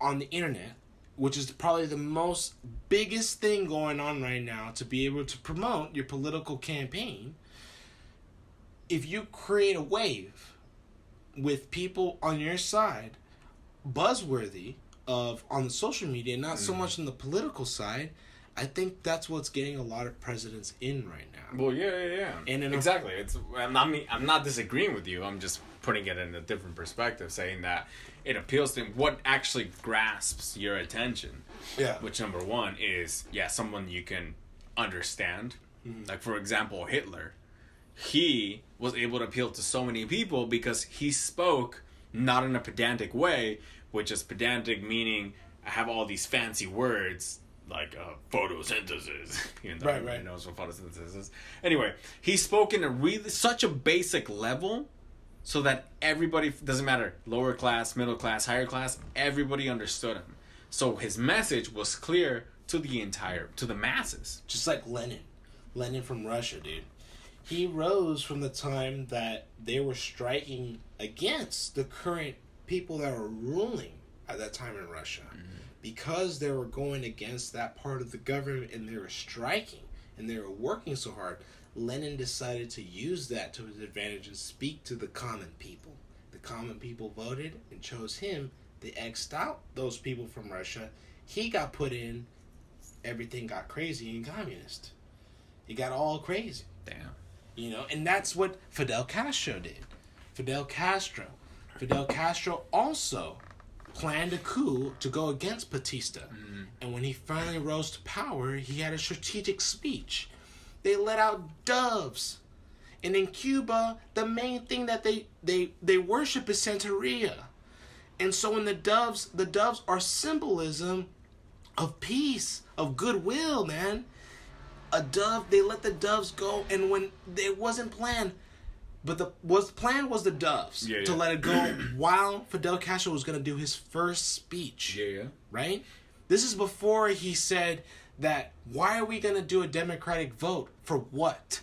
on the internet, which is probably the most biggest thing going on right now to be able to promote your political campaign, if you create a wave with people on your side, buzzworthy on the social media, not so much on the political side, I think that's what's getting a lot of presidents in right now. Well, yeah. And exactly. I'm not disagreeing with you. I'm just putting it in a different perspective, saying that it appeals to what actually grasps your attention. Yeah. Which, number one, is, someone you can understand. Mm-hmm. Like, for example, Hitler. He was able to appeal to so many people because he spoke not in a pedantic way, which is pedantic meaning I have all these fancy words like photosynthesis. Right. Knows what photosynthesis is. Anyway, he spoke in such a basic level so that everybody, doesn't matter, lower class, middle class, higher class, everybody understood him. So his message was clear to the masses. Just like Lenin from Russia, dude. He rose from the time that they were striking against the current people that were ruling at that time in Russia. Mm-hmm. Because they were going against that part of the government and they were striking and they were working so hard, Lenin decided to use that to his advantage and speak to the common people. The common people voted and chose him. They X'd out those people from Russia. He got put in. Everything got crazy and communist. He got all crazy. Damn. And that's what Fidel Castro did. Fidel Castro also planned a coup to go against Batista. Mm-hmm. And when he finally rose to power, he had a strategic speech. They let out doves. And in Cuba, the main thing that they worship is Santeria. And so when the doves are symbolism of peace, of goodwill, man. A dove, they let the doves go, and when it wasn't planned, but the plan was the doves to let it go while Fidel Castro was going to do his first speech. Yeah. Right? This is before he said that, why are we going to do a democratic vote? For what?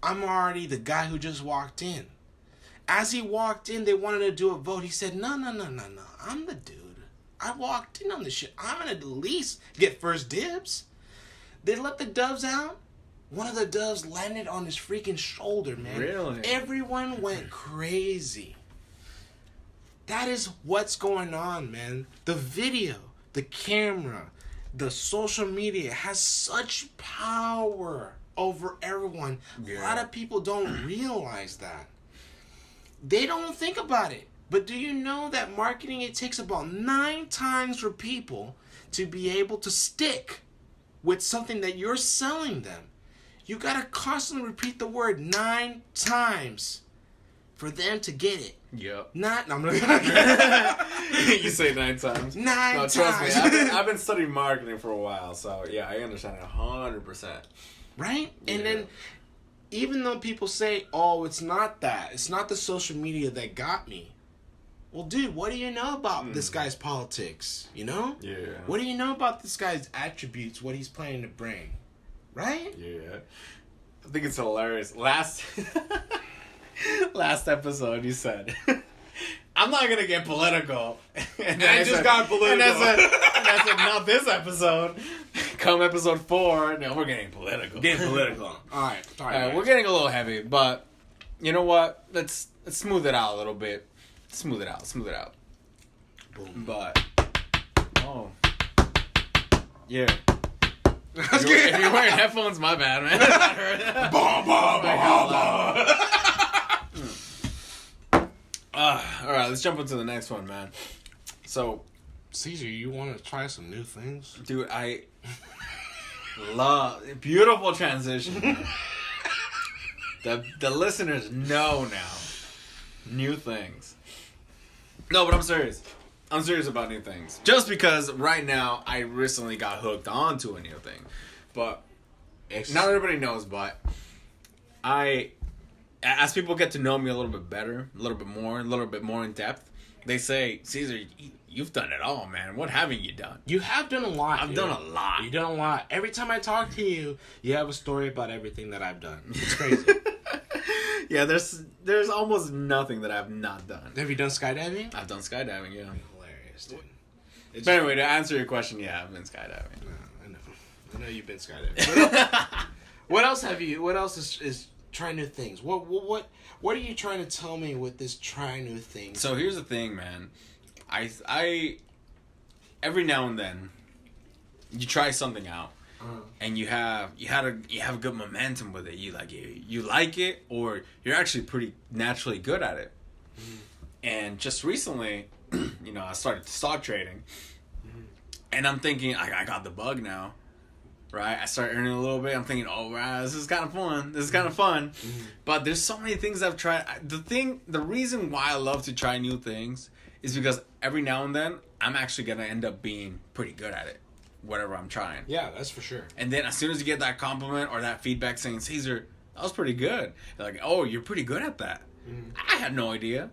I'm already the guy who just walked in. As he walked in, they wanted to do a vote. He said, no. I'm the dude. I walked in on this shit. I'm going to at least get first dibs. They let the doves out. One of the doves landed on his freaking shoulder, man. Really? Everyone went crazy. That is what's going on, man. The video, the camera, the social media has such power over everyone. Yeah. A lot of people don't realize that. They don't think about it. But do you know that marketing, it takes about 9 times for people to be able to stick with something that you're selling them? You gotta constantly repeat the word 9 times for them to get it. Yep. I'm gonna You say 9 times. 9 times. Trust me, I've been studying marketing for a while, so yeah, I understand it 100%. Right? And then, even though people say, "Oh, it's not that. It's not the social media that got me." Well, dude, what do you know about this guy's politics? Yeah. What do you know about this guy's attributes? What he's planning to bring? Right? Yeah. I think it's hilarious. Last episode, you said, I'm not going to get political. And I just got political. And I said, not this episode. Come episode 4, no, we're getting political. All right. We're getting a little heavy, but you know what? Let's smooth it out a little bit. Smooth it out. Boom. But, yeah. If you're wearing headphones, my bad, man. All right, let's jump into the next one, man. So, Caesar, you want to try some new things? Dude, I love beautiful transition. The listeners know now new things. No, but I'm serious. I'm serious about new things. Just because right now I recently got hooked onto a new thing. But not everybody knows, but as people get to know me a little bit better, a little bit more in depth, they say, Ceasar, you've done it all, man. What haven't you done? You have done a lot. I've done a lot. You've done a lot. Every time I talk to you, you have a story about everything that I've done. It's crazy. Yeah, there's almost nothing that I've not done. Have you done skydiving? I've done skydiving, yeah. Hilarious, dude. But anyway, to answer your question, yeah, I've been skydiving. No, I know you've been skydiving. What else have you? What else is trying new things? What are you trying to tell me with this try new things? So here's the thing, man. I every now and then you try something out. And you have a good momentum with it. You like it, or you're actually pretty naturally good at it. And just recently, I started stock trading, and I'm thinking I got the bug now, right? I started earning a little bit. I'm thinking, oh wow, this is kind of fun. But there's so many things I've tried. The reason why I love to try new things is because every now and then I'm actually gonna end up being pretty good at it. Whatever I'm trying. Yeah, that's for sure. And then as soon as you get that compliment or that feedback saying, Ceasar, that was pretty good. They're like, oh, you're pretty good at that. I had no idea.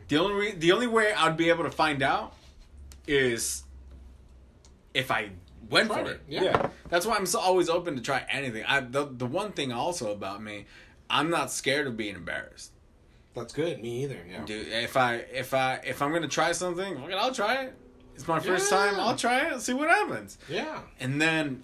The only way I'd be able to find out is if I went for it. Yeah. That's why I'm always open to try anything. The one thing also about me, I'm not scared of being embarrassed. That's good. Me either. Yeah. Dude, if I'm gonna try something, I'll try it. It's my first time. I'll try it and see what happens. Yeah. And then,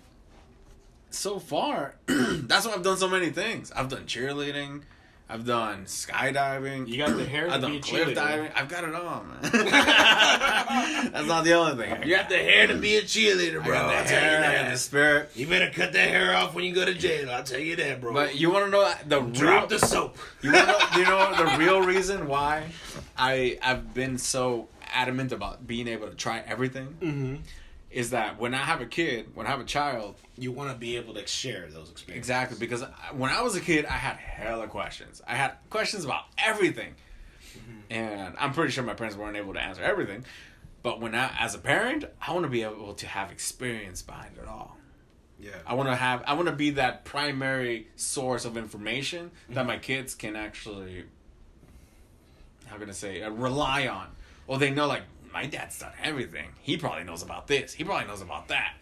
so far, that's why I've done so many things. I've done cheerleading. I've done skydiving. You got the hair to be a cliff cheerleader. diving. I've got it all, man. That's not the only thing. You got the hair to be a cheerleader, bro. I got the hair. I got the spirit. You better cut that hair off when you go to jail. I'll tell you that, bro. But you want to know drop the soap. You know the real reason why I've been so adamant about being able to try everything is that when I have a child, you want to be able to share those experiences. Exactly, because when I was a kid, I had hella questions. I had questions about everything, and I'm pretty sure my parents weren't able to answer everything. But as a parent, I want to be able to have experience behind it all. Yeah, I want to be that primary source of information that my kids can actually, rely on. Well, they know, like, my dad's done everything. He probably knows about this. He probably knows about that.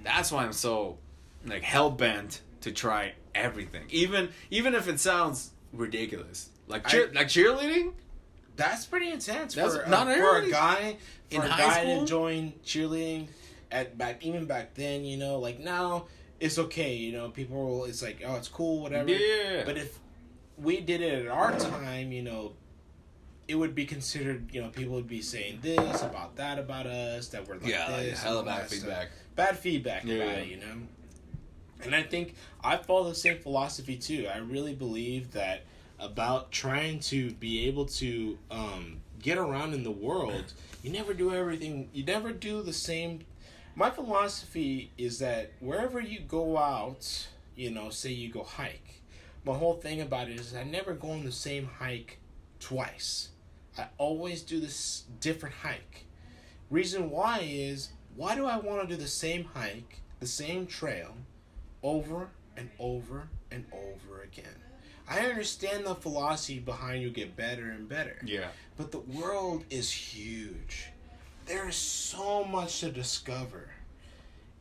That's why I'm so, hell-bent to try everything. Even if it sounds ridiculous. Like cheerleading? That's pretty intense that's for not for a guy in high school to join cheerleading even back then, now it's okay, people it's like, oh, it's cool, whatever. Yeah. But if we did it at our time, it would be considered, people would be saying this about that about us, that we're like this. Hella bad feedback. Bad feedback about it, And I think I follow the same philosophy too. I really believe that about trying to be able to get around in the world, you never do everything, you never do the same. My philosophy is that wherever you go out, say you go hike, my whole thing about it is I never go on the same hike twice. I always do this different hike. Reason why is, why do I want to do the same hike, the same trail, over and over and over again? I understand the philosophy behind you get better and better. Yeah. But the world is huge. There is so much to discover.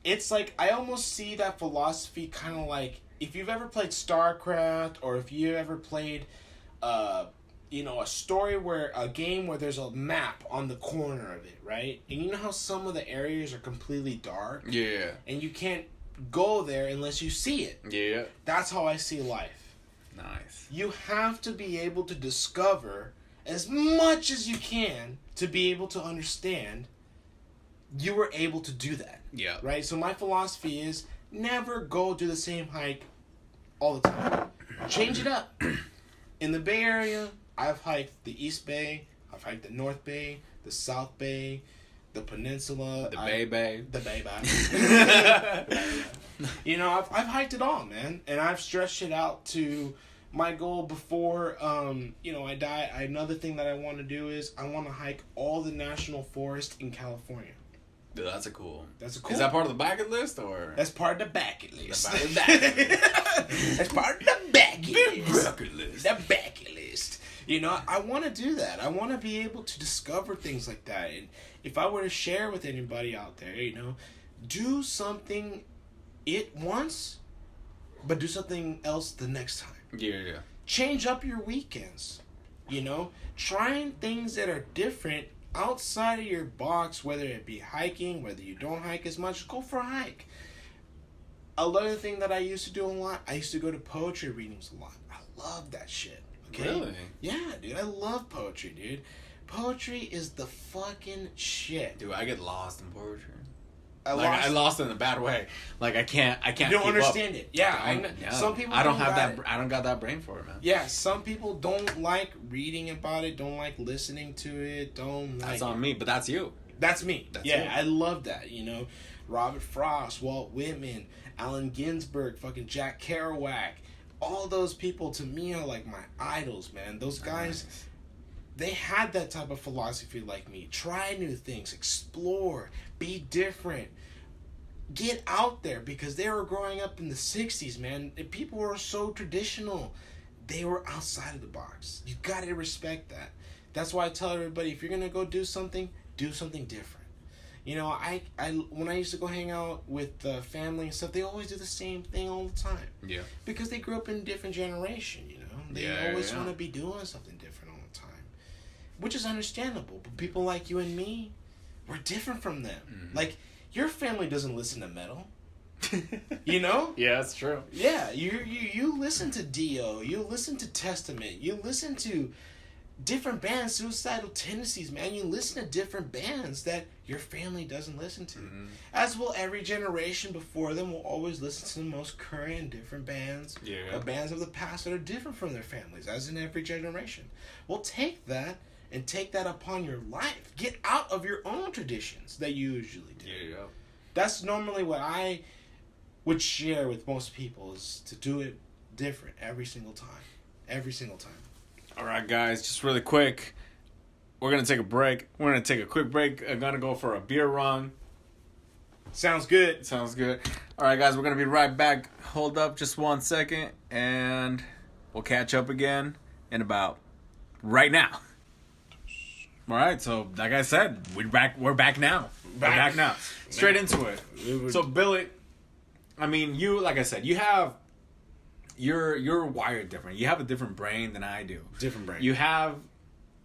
It's like, I almost see that philosophy kind of like, if you've ever played StarCraft, or if you ever played a game where there's a map on the corner of it, right? And you know how some of the areas are completely dark? Yeah. And you can't go there unless you see it. Yeah. That's how I see life. Nice. You have to be able to discover as much as you can to be able to understand you were able to do that. Yeah. Right? So my philosophy is never go do the same hike all the time. Change it up. In the Bay Area, I've hiked the East Bay, I've hiked the North Bay, the South Bay, the Peninsula, the Bay Bay. I've hiked it all, man, and I've stretched it out to my goal before, I die, another thing that I want to do is I want to hike all the national forest in California. Dude, that's a cool. That's a cool. Is that part of the bucket list or? That's part of the bucket list. That's part of the bucket list. Bucket list. The bucket list. I want to do that. I want to be able to discover things like that. And if I were to share with anybody out there, do something once, but do something else the next time. Yeah. Change up your weekends. Trying things that are different outside of your box, whether it be hiking, whether you don't hike as much, go for a hike. Another thing that I used to do a lot, I used to go to poetry readings a lot. I love that shit. Okay? Really? Yeah, dude. I love poetry, dude. Poetry is the fucking shit. Dude, I get lost in poetry. I lost in a bad way. Like I can't. You don't understand it. Yeah, some people. I don't have that. I don't got that brain for it, man. Yeah, some people don't like reading about it. Don't like listening to it. That's on me, but that's you. That's me. That's you. I love that. Robert Frost, Walt Whitman, Allen Ginsberg, fucking Jack Kerouac. All those people to me are like my idols, man. Those guys. Nice. They had that type of philosophy like me. Try new things. Explore. Be different. Get out there, because they were growing up in the 60s, man. People were so traditional. They were outside of the box. You got to respect that. That's why I tell everybody, if you're going to go do something different. When I used to go hang out with the family and stuff, they always do the same thing all the time. Yeah. Because they grew up in a different generation, They always want to be doing something different all the time. Which is understandable. But people like you and me, we're different from them. Mm-hmm. Like, your family doesn't listen to metal. Yeah, that's true. Yeah, you listen to Dio, you listen to Testament, you listen to different bands, Suicidal Tendencies, man. You listen to different bands that your family doesn't listen to. Mm-hmm. As will every generation before them will always listen to the most current different bands. Yeah. Or bands of the past that are different from their families, as in every generation. Well, take that and take that upon your life. Get out of your own traditions that you usually do. Yeah. That's normally what I would share with most people, is to do it different every single time. Every single time. All right, guys, just really quick. We're going to take a break. We're going to take a quick break. I'm going to go for a beer run. Sounds good. All right, guys, we're going to be right back. Hold up just 1 second, and we'll catch up again in about right now. All right, so like I said, we're back now. We're back now. Straight into it. So, Billy, I mean, you, like I said, you're wired different. You have a different brain than I do. Different brain. You have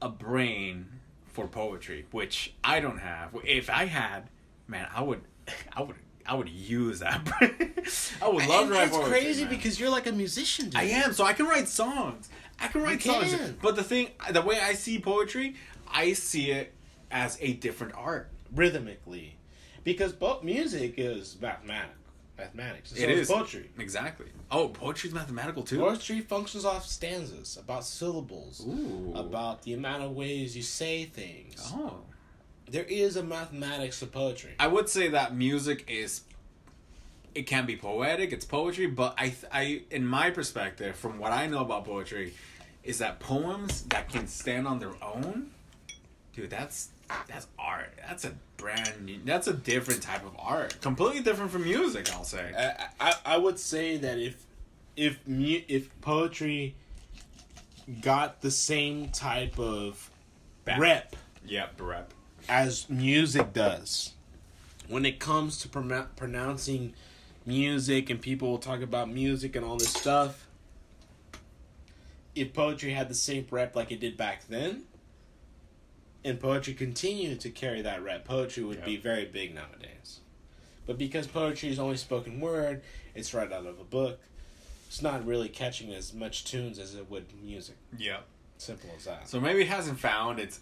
a brain for poetry, which I don't have. If I had, man, I would use that brain. I would love to write poetry. It's crazy, man, because you're like a musician, dude. I am, so I can write songs. But the way I see poetry, I see it as a different art. Rhythmically. Because music is mathematics. So it is poetry. Exactly. Oh, poetry's mathematical too? Poetry functions off stanzas, about syllables. Ooh. About the amount of ways you say things. Oh. There is a mathematics of poetry. I would say that music it can be poetic, it's poetry, but I in my perspective, from what I know about poetry, is that poems that can stand on their own, dude, that's art. That's a different type of art. Completely different from music, I'll say. I would say that if poetry got the same type of rep. Yeah, rep. As music does. When it comes to pronouncing music, and people will talk about music and all this stuff, if poetry had the same rep like it did back then, and poetry continued to carry that rep, poetry would be very big nowadays. But because poetry is only spoken word, it's right out of a book, it's not really catching as much tunes as it would music. Yeah. Simple as that. So maybe it hasn't found its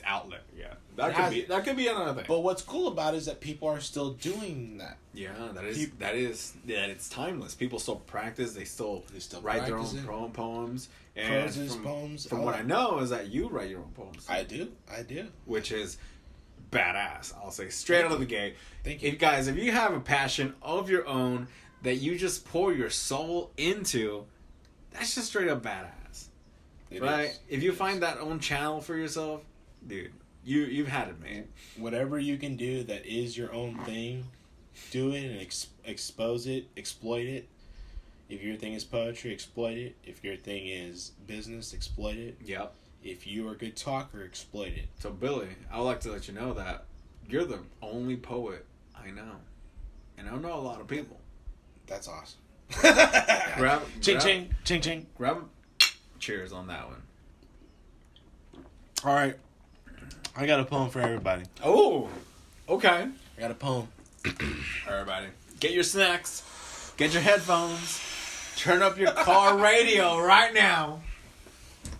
outlet. Yeah. That could be another thing. But what's cool about it is that people are still doing that. Yeah, it's timeless. People still practice, they still write their own poems. And poems. From what I know is that you write your own poems. I do. Which is badass, I'll say, straight out of the gate. Thank you. If you have a passion of your own that you just pour your soul into, that's just straight up badass. It right? is. If you find that own channel for yourself, dude, you've had it, man. Whatever you can do that is your own thing, do it and expose it, exploit it. If your thing is poetry, exploit it. If your thing is business, exploit it. Yep. If you are a good talker, exploit it. So, Billy, I would like to let you know that you're the only poet I know. And I don't know a lot of people. That's awesome. Ching, ching, ching. Grab a cheers on that one. All right. I got a poem for everybody. Oh, okay. I got a poem. Everybody, get your snacks, get your headphones, turn up your car radio right now.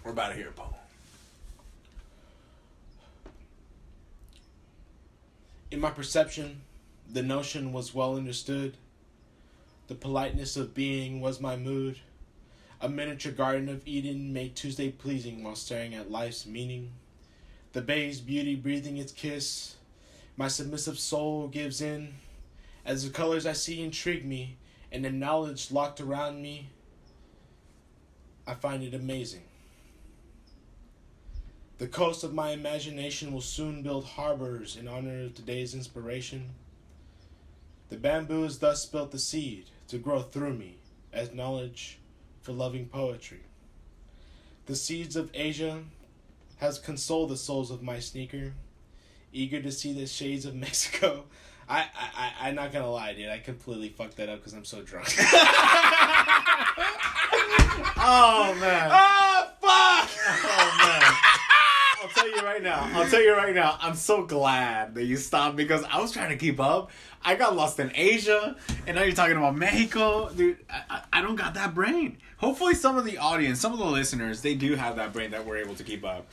We're about to hear a poem. In my perception, the notion was well understood. The politeness of being was my mood. A miniature garden of Eden made Tuesday pleasing while staring at life's meaning. The bay's beauty breathing its kiss. My submissive soul gives in. As the colors I see intrigue me, and the knowledge locked around me, I find it amazing. The coast of my imagination will soon build harbors in honor of today's inspiration. The bamboo has thus built the seed to grow through me as knowledge for loving poetry. The seeds of Asia has consoled the soles of my sneaker, eager to see the shades of Mexico. I'm not gonna lie, dude. I completely fucked that up because I'm so drunk. Oh, man. Oh, fuck! Oh, man. I'll tell you right now. I'm so glad that you stopped because I was trying to keep up. I got lost in Asia, and now you're talking about Mexico. Dude, I don't got that brain. Hopefully some of the audience, some of the listeners, they do have that brain that we're able to keep up.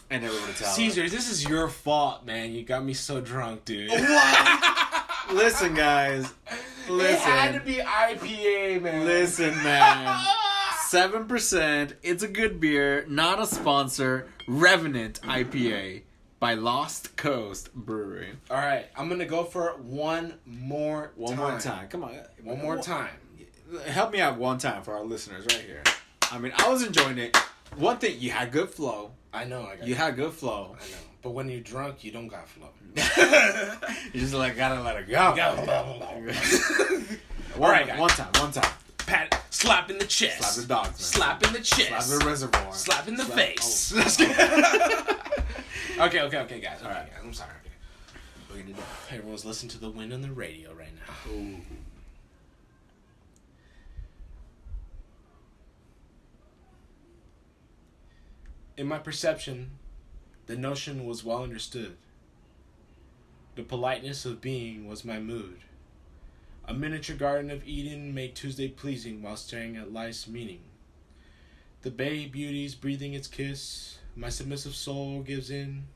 And never would tell. Ceasar, this is your fault, man. You got me so drunk, dude. What? Listen, guys. Listen. It had to be IPA, man. Listen, man. 7%. It's a good beer. Not a sponsor. Revenant IPA by Lost Coast Brewery. All right, I'm gonna go for it one more time. Come on. One more time. Help me out one time for our listeners right here. I mean, I was enjoying it. One thing, you had good flow. I know. You had good flow. I know. But when you're drunk, you don't got flow. You just like gotta let it go. All right, guys. One time. Pat, slap in the chest. Slap the dogs, man. Slap in the chest. Slap the reservoir. Slap in the face. Oh. Okay, guys. All right. Guys. I'm sorry. What are you gonna do? Everyone's listening to the wind on the radio right now. Ooh. In my perception, the notion was well understood. The politeness of being was my mood. A miniature garden of Eden made Tuesday pleasing while staring at life's meaning. The bay beauty's breathing its kiss, my submissive soul gives in.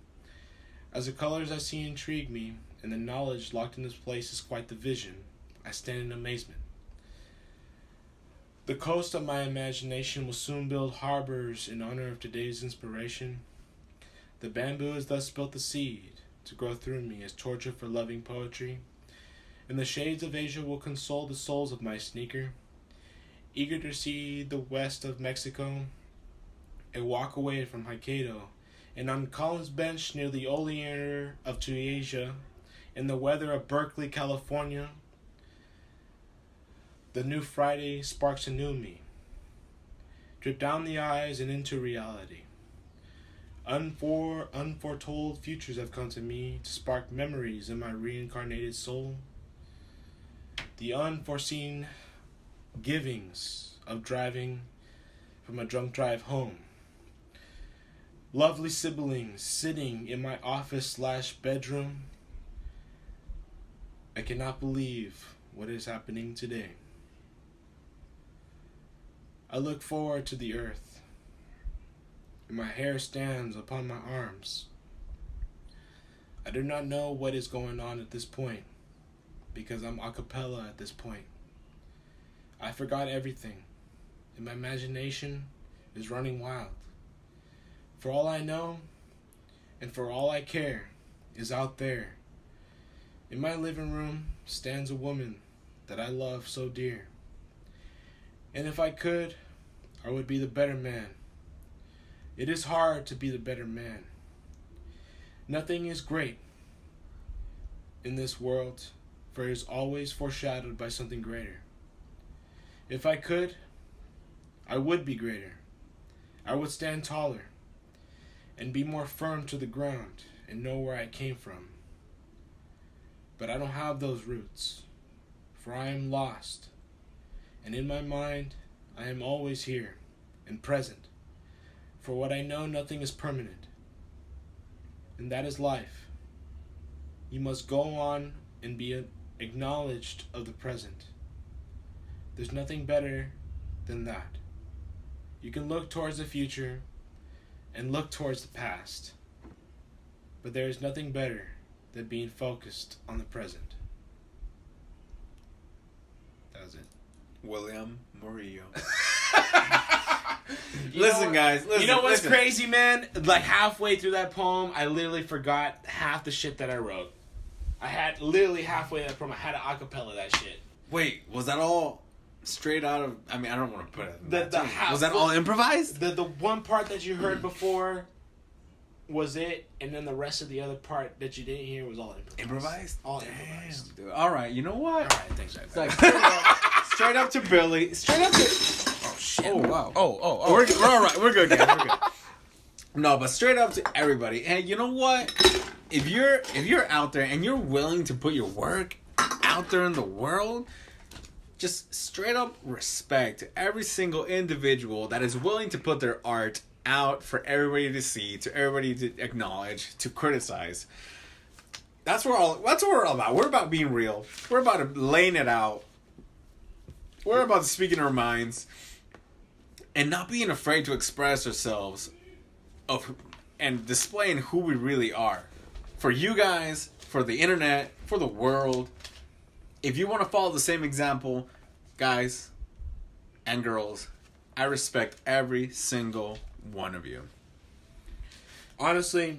As the colors I see intrigue me, and the knowledge locked in this place is quite the vision, I stand in amazement. The coast of my imagination will soon build harbors in honor of today's inspiration. The bamboo has thus built the seed to grow through me as torture for loving poetry. And the shades of Asia will console the soles of my sneaker. Eager to see the west of Mexico, a walk away from Hokkaido, and on Collins Bench near the Oleander of Tuasia, in the weather of Berkeley, California, the new Friday sparks anew me, drip down the eyes and into reality. Unforetold futures have come to me to spark memories in my reincarnated soul. The unforeseen givings of driving from a drunk drive home. Lovely siblings sitting in my office/bedroom. I cannot believe what is happening today. I look forward to the earth, and my hair stands upon my arms. I do not know what is going on at this point, because I'm a cappella at this point. I forgot everything, and my imagination is running wild. For all I know, and for all I care, is out there. In my living room stands a woman that I love so dear. And if I could, I would be the better man. It is hard to be the better man. Nothing is great in this world, for it is always foreshadowed by something greater. If I could, I would be greater. I would stand taller and be more firm to the ground and know where I came from. But I don't have those roots, for I am lost, and in my mind I am always here and present. For what I know, nothing is permanent, and that is life. You must go on and be acknowledged of the present. There's nothing better than that. You can look towards the future and look towards the past, but there is nothing better than being focused on the present. That was it. William Murillo. Listen, guys. Listen, you know what's crazy, man? Like halfway through that poem, I literally forgot half the shit that I wrote. I had literally halfway that poem, I had to acapella that shit. Wait, was that all straight out of? I mean, I don't want to put it. Was that all improvised? The one part that you heard before was it, and then the rest of the other part that you didn't hear was all improvised. Improvised? All Damn, improvised. Dude. All right, you know what? All right, thanks. It's like straight up to Billy. Straight up to. Oh shit! Oh wow! Oh! We're all right. We're good, guys. We're good. No, but straight up to everybody. And you know what? If you're out there and you're willing to put your work out there in the world, just straight up respect to every single individual that is willing to put their art out for everybody to see, to everybody to acknowledge, to criticize. That's what we're all about. We're about being real. We're about laying it out. We're about speaking our minds and not being afraid to express ourselves and displaying who we really are. For you guys, for the internet, for the world. If you want to follow the same example, guys and girls, I respect every single one of you. Honestly,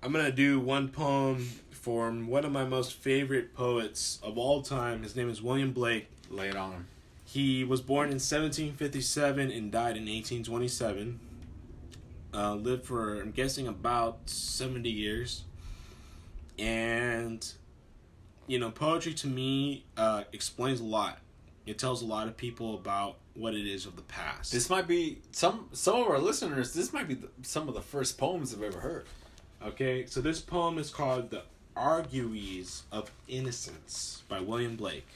I'm going to do one poem from one of my most favorite poets of all time. His name is William Blake. Lay it on him. He was born in 1757 and died in 1827. Lived for, I'm guessing, about 70 years. And, poetry to me explains a lot. It tells a lot of people about what it is of the past. This might be, some of our listeners, this might be some of the first poems they've ever heard. Okay, so this poem is called The Argues of Innocence by William Blake.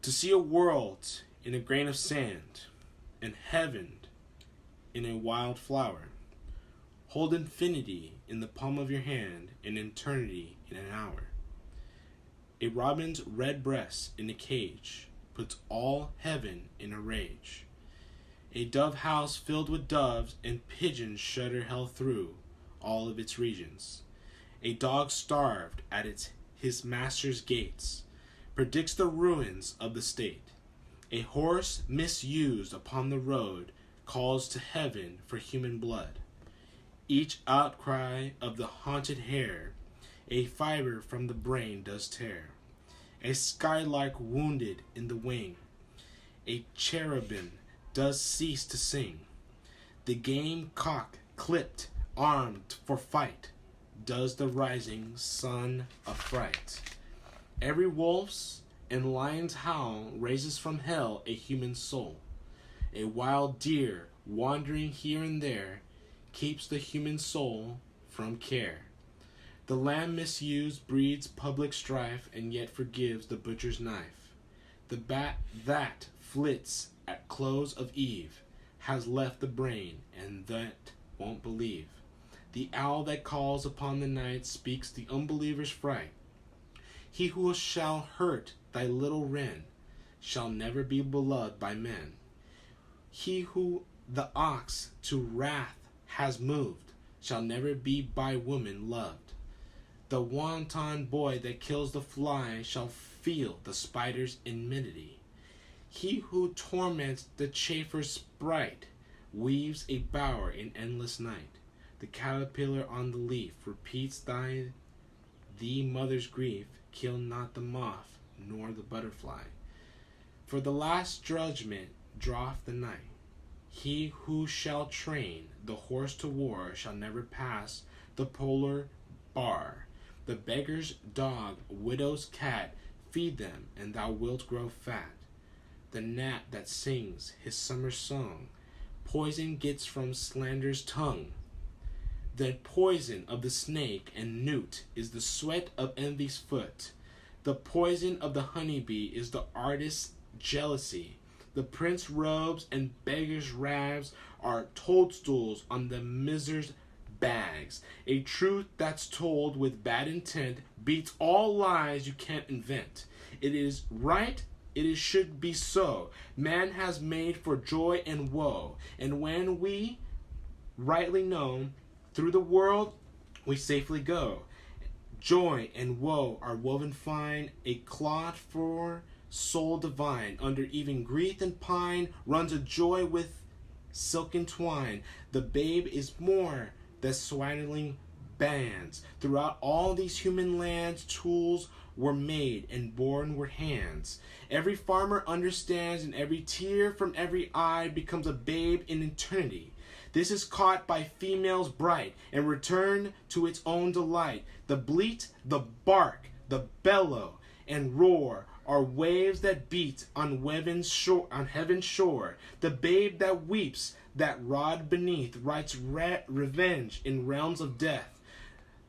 To see a world in a grain of sand, and heaven in a wild flower. Hold infinity in the palm of your hand, and eternity in an hour. A robin's red breast in a cage puts all heaven in a rage. A dove house filled with doves and pigeons shudder hell through all of its regions. A dog starved at his master's gates predicts the ruins of the state. A horse misused upon the road calls to heaven for human blood. Each outcry of the haunted hare a fiber from the brain does tear. A skylark wounded in the wing, a cherubim does cease to sing. The game cock clipped, armed for fight, does the rising sun affright. Every wolf's and lion's howl raises from hell a human soul. A wild deer wandering here and there keeps the human soul from care. The lamb misused breeds public strife and yet forgives the butcher's knife. The bat that flits at close of eve has left the brain and that won't believe. The owl that calls upon the night speaks the unbeliever's fright. He who shall hurt thy little wren shall never be beloved by men. He who the ox to wrath has moved shall never be by woman loved. The wanton boy that kills the fly shall feel the spider's enmity. He who torments the chaffer's sprite weaves a bower in endless night. The caterpillar on the leaf repeats thee mother's grief. Kill not the moth nor the butterfly. For the last judgment draweth the night. He who shall train the horse to war shall never pass the polar bar. The beggar's dog, widow's cat, feed them, and thou wilt grow fat. The gnat that sings his summer song, poison gets from slander's tongue. The poison of the snake and newt is the sweat of envy's foot. The poison of the honeybee is the artist's jealousy. The prince robes and beggar's rags are toadstools on the miser's bags. A truth that's told with bad intent beats all lies you can't invent. It is right, it is should be so. Man has made for joy and woe. And when we rightly know, through the world we safely go. Joy and woe are woven fine, a cloth for soul divine. Under even grief and pine runs a joy with silken twine. The babe is more than swaddling bands. Throughout all these human lands, tools were made and born were hands. Every farmer understands, and every tear from every eye becomes a babe in eternity. This is caught by females bright and returned to its own delight. The bleat, the bark, the bellow, and roar are waves that beat on heaven's shore. The babe that weeps, that rod beneath, writes revenge in realms of death.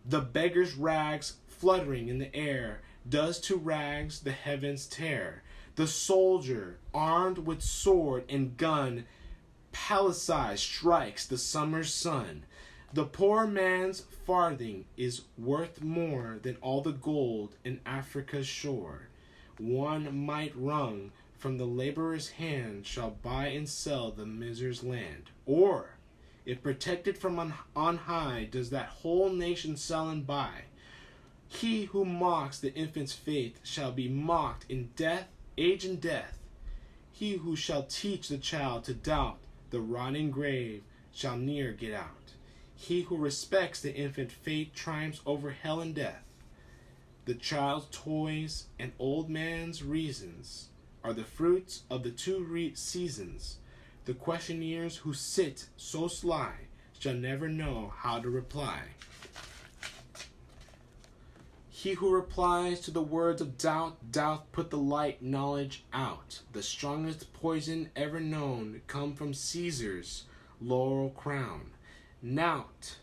The beggar's rags, fluttering in the air, does to rags the heavens tear. The soldier, armed with sword and gun, palisade strikes the summer's sun. The poor man's farthing is worth more than all the gold in Africa's shore. One mite wrung from the laborer's hand shall buy and sell the miser's land. Or, if protected from on high, does that whole nation sell and buy. He who mocks the infant's faith shall be mocked in death, age and death. He who shall teach the child to doubt the rotting grave shall ne'er get out. He who respects the infant faith triumphs over hell and death. The child's toys and old man's reasons are the fruits of the two seasons. The questioners who sit so sly shall never know how to reply. He who replies to the words of doubt, doth put the light knowledge out. The strongest poison ever known come from Ceasar's laurel crown. Nought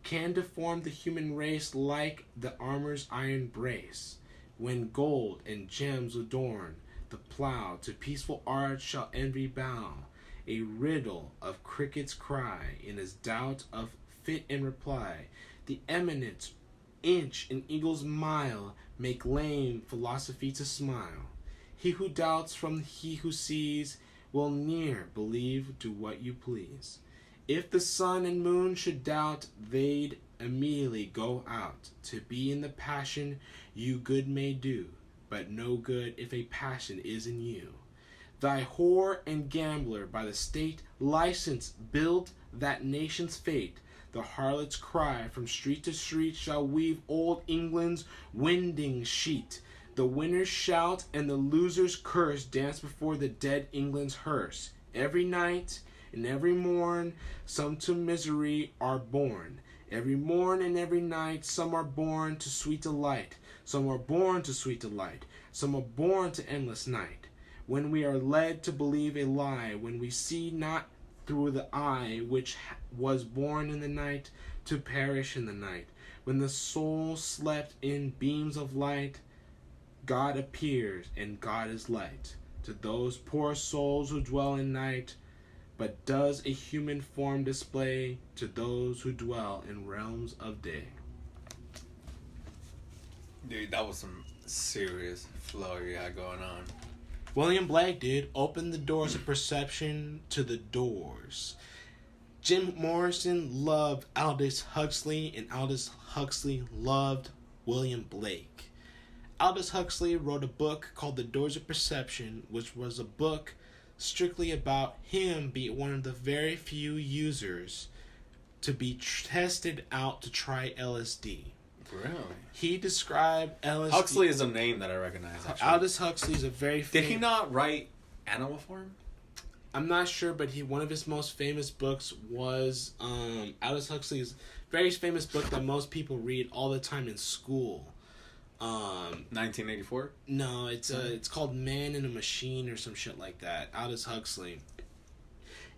can deform the human race like the armor's iron brace. When gold and gems adorn the plow, to peaceful art shall envy bow. A riddle of cricket's cry, in his doubt of fit and reply. The eminent inch and eagle's mile make lame philosophy to smile. He who doubts from he who sees will ne'er believe, do what you please. If the sun and moon should doubt, they'd immediately go out. To be in the passion you good may do, but no good if a passion is in you. Thy whore and gambler by the state license build that nation's fate. The harlot's cry from street to street shall weave old England's winding sheet. The winner's shout and the loser's curse dance before the dead England's hearse. Every night and every morn some to misery are born. Every morn and every night some are born to sweet delight. Some are born to sweet delight. Some are born to endless night. When we are led to believe a lie, when we see not through the eye which was born in the night to perish in the night. When the soul slept in beams of light, God appears and God is light to those poor souls who dwell in night, but does a human form display to those who dwell in realms of day. Dude, that was some serious flow you had going on. William Blake, dude, opened the doors of perception to the doors. Jim Morrison loved Aldous Huxley, and Aldous Huxley loved William Blake. Aldous Huxley wrote a book called The Doors of Perception, which was a book strictly about him being one of the very few users to be tested out to try LSD. Really? He described LSD... Huxley is a name that I recognize, actually. Aldous Huxley is a very... Did he not write Animal Farm? I'm not sure, but one of his most famous books was Aldous Huxley's very famous book that most people read all the time in school. 1984? No, it's called Man in a Machine or some shit like that. Aldous Huxley.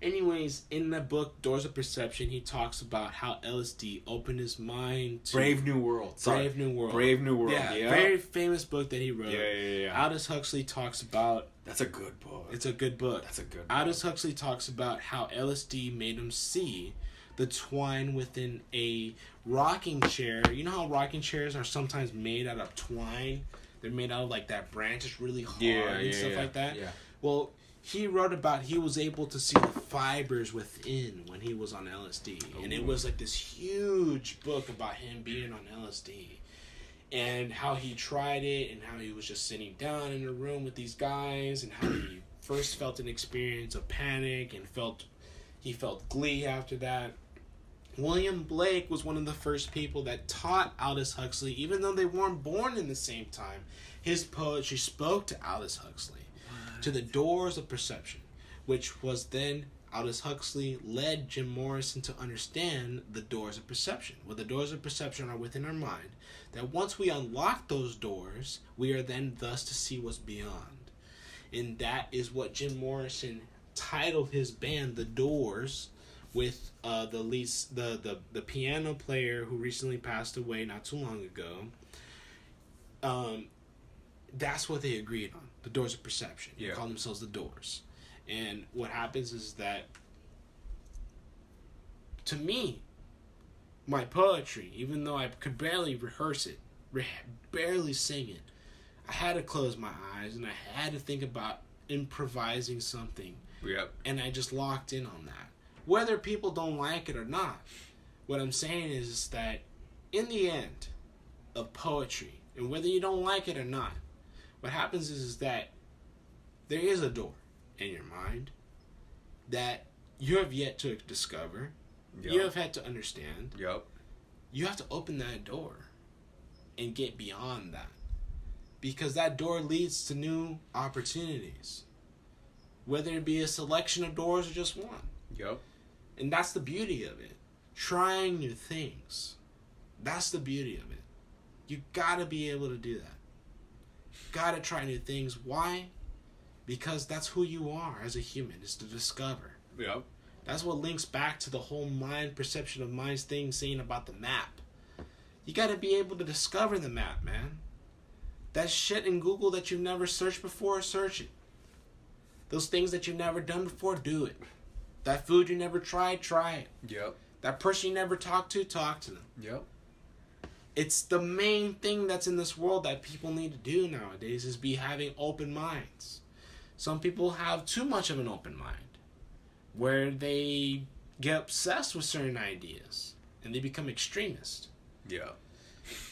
Anyways, in that book, Doors of Perception, he talks about how LSD opened his mind to... Brave New World. Brave New World. Brave New World, yeah. Very famous book that he wrote. Yeah. Aldous Huxley talks about... That's a good book. It's a good book. That's a good book. Aldous Huxley talks about how LSD made him see the twine within a rocking chair. You know how rocking chairs are sometimes made out of twine? They're made out of like that branch is really hard and stuff like that. Yeah. Well, he wrote about he was able to see the fibers within when he was on LSD. Ooh. And it was like this huge book about him being on LSD. And how he tried it and how he was just sitting down in a room with these guys and how he first felt an experience of panic and he felt glee after that. William Blake was one of the first people that taught Aldous Huxley, even though they weren't born in the same time. His poetry spoke to Aldous Huxley. To the Doors of Perception, which was then Aldous Huxley led Jim Morrison to understand the doors of perception. Well, the doors of perception are within our mind, that once we unlock those doors, we are then thus to see what's beyond. And that is what Jim Morrison titled his band, The Doors, with the piano player who recently passed away not too long ago. That's what they agreed on. The Doors of Perception. They call themselves the Doors. And what happens is that, to me, my poetry, even though I could barely rehearse it, barely sing it, I had to close my eyes and I had to think about improvising something. Yep. And I just locked in on that. Whether people don't like it or not, what I'm saying is that in the end of poetry, and whether you don't like it or not, what happens is that there is a door in your mind that you have yet to discover. Yep. You have had to understand. Yep. You have to open that door and get beyond that. Because that door leads to new opportunities. Whether it be a selection of doors or just one. Yep. And that's the beauty of it. Trying new things. That's the beauty of it. You gotta be able to do that. Gotta try new things. Why? Because that's who you are as a human, is to discover. Yep. That's what links back to the whole mind perception of minds thing saying about the map. You gotta be able to discover the map, man. That shit in Google that you've never searched before, search it. Those things that you've never done before, do it. That food you never tried, try it. Yep. That person you never talked to, talk to them. Yep. It's the main thing that's in this world that people need to do nowadays is be having open minds. Some people have too much of an open mind where they get obsessed with certain ideas and they become extremists. Yeah.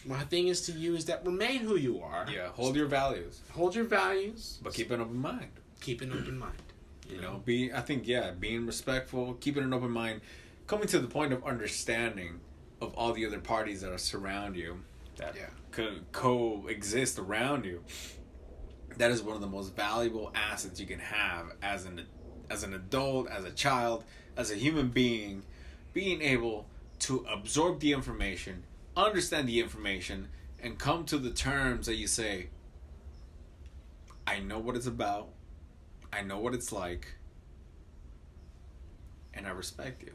My thing is to you is that remain who you are. Yeah, hold your values. Hold your values. But keep an open mind. Keep an open mind. You know, being respectful, keeping an open mind, coming to the point of understanding of all the other parties that are surround you, that coexist around you. That is one of the most valuable assets you can have as an adult, as a child, as a human being, being able to absorb the information, understand the information, and come to the terms that you say, I know what it's about, I know what it's like, and I respect you.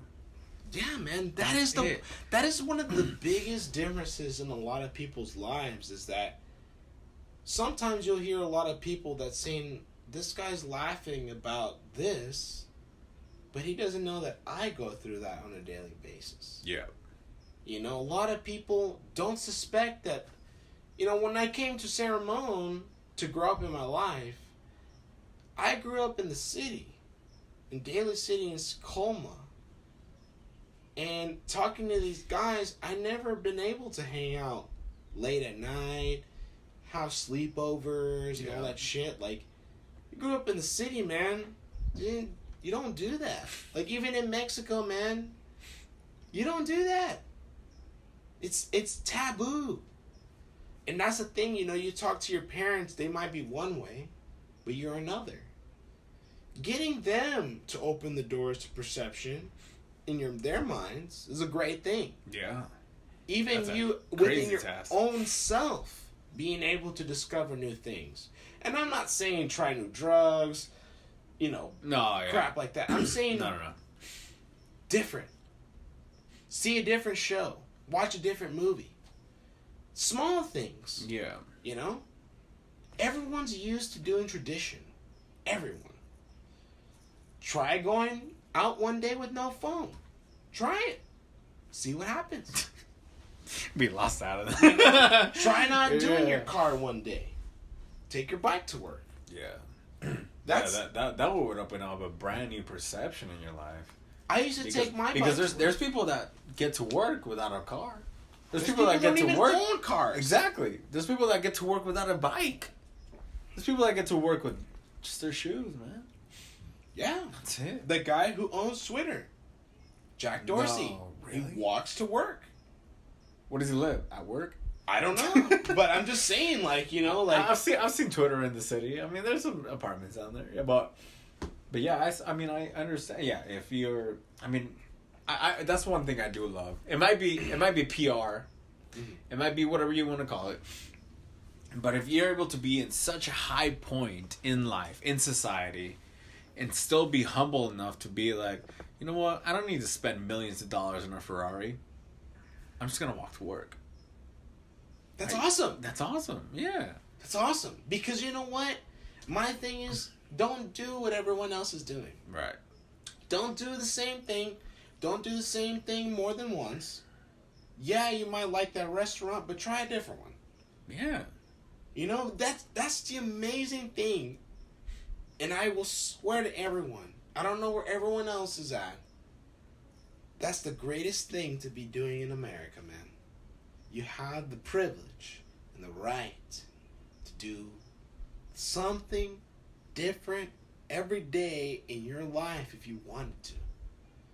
Yeah, man, that is one of the biggest differences in a lot of people's lives is that sometimes you'll hear a lot of people that saying, this guy's laughing about this, but he doesn't know that I go through that on a daily basis. Yeah. You know, a lot of people don't suspect that, you know, when I came to San Ramon to grow up in my life, I grew up in the city, in Daly City in Colma. And talking to these guys, I never been able to hang out late at night, have sleepovers, and all that shit. Like, you grew up in the city, man. You don't do that. Like, even in Mexico, man, you don't do that. It's taboo. And that's the thing, you know, you talk to your parents, they might be one way, but you're another. getting them to open the doors to perception in their minds is a great thing. Yeah. Even you, within your own self, being able to discover new things. And I'm not saying try new drugs, crap like that. I'm saying no. different. See a different show. Watch a different movie. Small things. Yeah. Everyone's used to doing tradition. Everyone. Try going out one day with no phone. Try it. See what happens. Be lost out of that. Try not doing your car one day. Take your bike to work. Yeah. That would open up a brand new perception in your life. I used to take my bike because there's people that get to work without a car. There's people that get to work. Don't even own cars. Exactly. There's people that get to work without a bike. There's people that get to work with just their shoes, man. Yeah. That's it. The guy who owns Twitter, Jack Dorsey. No, really? He walks to work. Where does he live? At work? I don't know. But I'm just saying, I've seen Twitter in the city. I mean, there's some apartments down there. Yeah, but yeah, I understand. Yeah, if you're, I that's one thing I do love. It might be PR. Mm-hmm. It might be whatever you want to call it. But if you're able to be in such a high point in life, in society, and still be humble enough to be like, you know what? I don't need to spend millions of dollars on a Ferrari. I'm just gonna walk to work. That's awesome. That's awesome. Yeah. That's awesome. Because you know what? My thing is, don't do what everyone else is doing. Right. Don't do the same thing. Don't do the same thing more than once. Yeah, you might like that restaurant, but try a different one. Yeah. That's the amazing thing. And I will swear to everyone, I don't know where everyone else is at. That's the greatest thing to be doing in America, man. You have the privilege and the right to do something different every day in your life if you wanted to.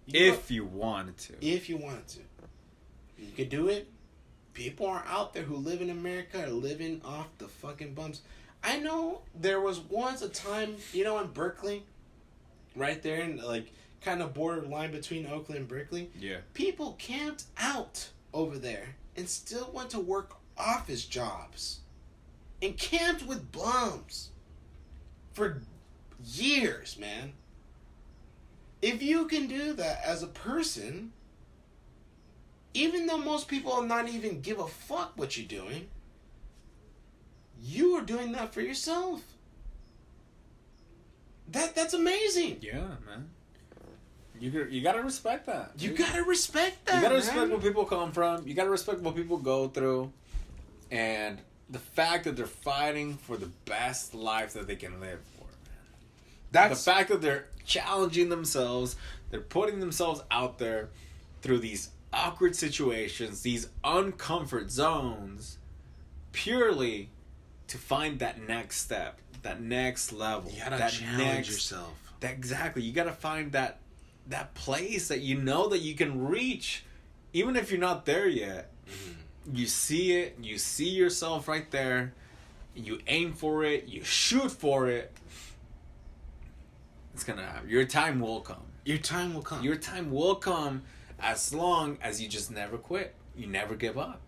If you wanted to. You could do it. People are out there who live in America are living off the fucking bums. I know there was once a time, in Berkeley, right there in kind of borderline between Oakland and Berkeley. Yeah. People camped out over there and still went to work office jobs and camped with bums for years, man. If you can do that as a person, even though most people not even give a fuck what you're doing, you are doing that for yourself. That's amazing. Yeah, man. You gotta respect that. You gotta respect that. You gotta respect where people come from. You gotta respect what people go through, and the fact that they're fighting for the best life that they can live for. Man. The fact that they're challenging themselves, they're putting themselves out there through these awkward situations, these uncomfort zones, purely to find that next step, that next level. You gotta challenge yourself. Exactly. You gotta find that place that you know that you can reach, even if you're not there yet. Mm-hmm. You see it, you see yourself right there, you aim for it, you shoot for it. It's gonna happen. Your time will come. Your time will come. Your time will come as long as you just never quit. You never give up.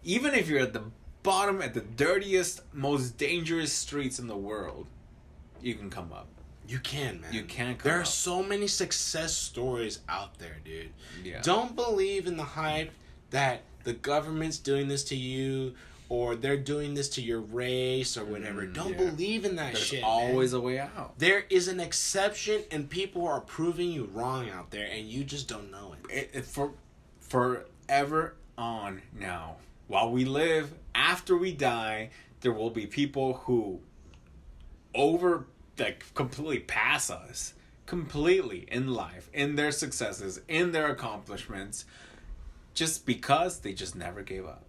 Even if you're at the bottom, at the dirtiest, most dangerous streets in the world, you can come up. You can, man. You can come There up. are so many success stories out there, dude. Yeah. Don't believe in the hype that the government's doing this to you or they're doing this to your race or whatever. Don't believe in that shit, There's always a way out. There is an exception and people are proving you wrong out there and you just don't know it. For forever on now. While we live, after we die, there will be people who completely pass us completely in life, in their successes, in their accomplishments, just because they just never gave up.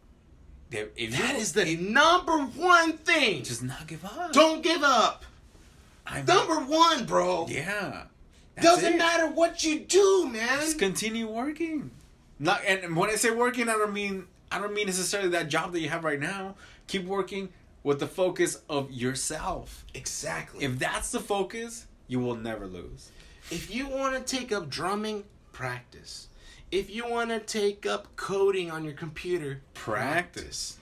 That is the number one thing. Just not give up. Don't give up. Number one, bro. Yeah. Doesn't matter what you do, man. Just continue working. And when I say working, I don't mean necessarily that job that you have right now. Keep working with the focus of yourself. Exactly. If that's the focus, you will never lose. If you want to take up drumming, practice. If you want to take up coding on your computer, practice.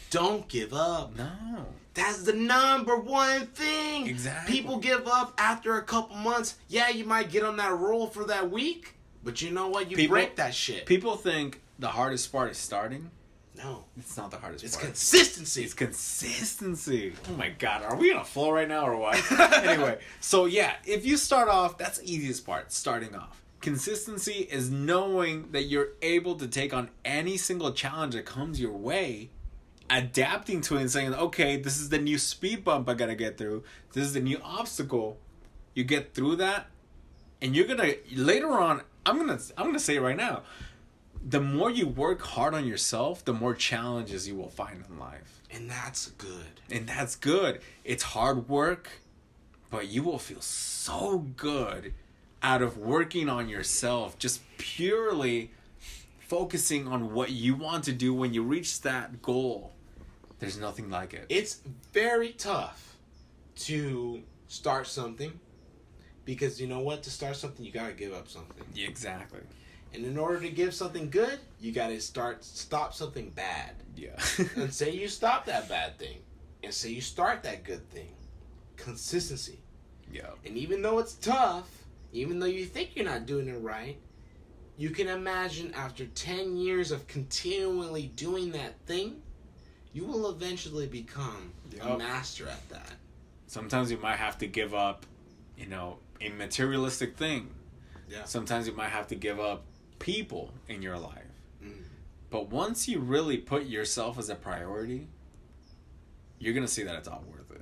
Don't give up. No. That's the number one thing. Exactly. People give up after a couple months. Yeah, you might get on that roll for that week, but you know what? You break that shit. People think the hardest part is starting. No. It's not the hardest part. It's consistency. It's consistency. Oh my God. Are we on a flow right now or what? Anyway, so yeah, if you start off, that's the easiest part, starting off. Consistency is knowing that you're able to take on any single challenge that comes your way, adapting to it and saying, okay, this is the new speed bump I gotta get through. This is the new obstacle. You get through that, and you're gonna, later on, I'm gonna say it right now, the more you work hard on yourself, the more challenges you will find in life. And that's good. And that's good. It's hard work, but you will feel so good out of working on yourself, just purely focusing on what you want to do when you reach that goal. There's nothing like it. It's very tough to start something because you know what? To start something, you got to give up something. Yeah, exactly. And in order to give something good, you got to stop something bad. Yeah. And say you stop that bad thing and say you start that good thing. Consistency. Yeah. And even though it's tough, even though you think you're not doing it right, you can imagine after 10 years of continually doing that thing, you will eventually become a master at that. Sometimes you might have to give up, a materialistic thing. Yeah. Sometimes you might have to give up people in your life. But once you really put yourself as a priority, you're going to see that it's all worth it.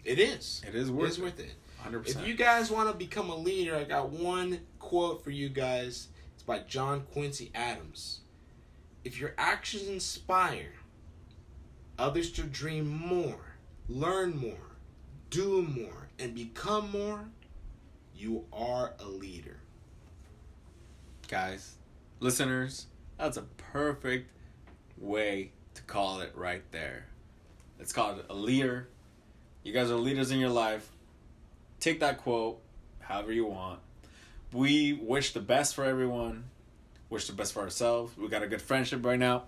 It is. It is worth it. 100%. If you guys want to become a leader, I got one quote for you guys. It's by John Quincy Adams. If your actions inspire others to dream more, learn more, do more, and become more, you are a leader. Guys, listeners, that's a perfect way to call it right there. It's called a leader. You guys are leaders in your life. Take that quote however you want. We wish the best for everyone. Wish the best for ourselves. We got a good friendship right now.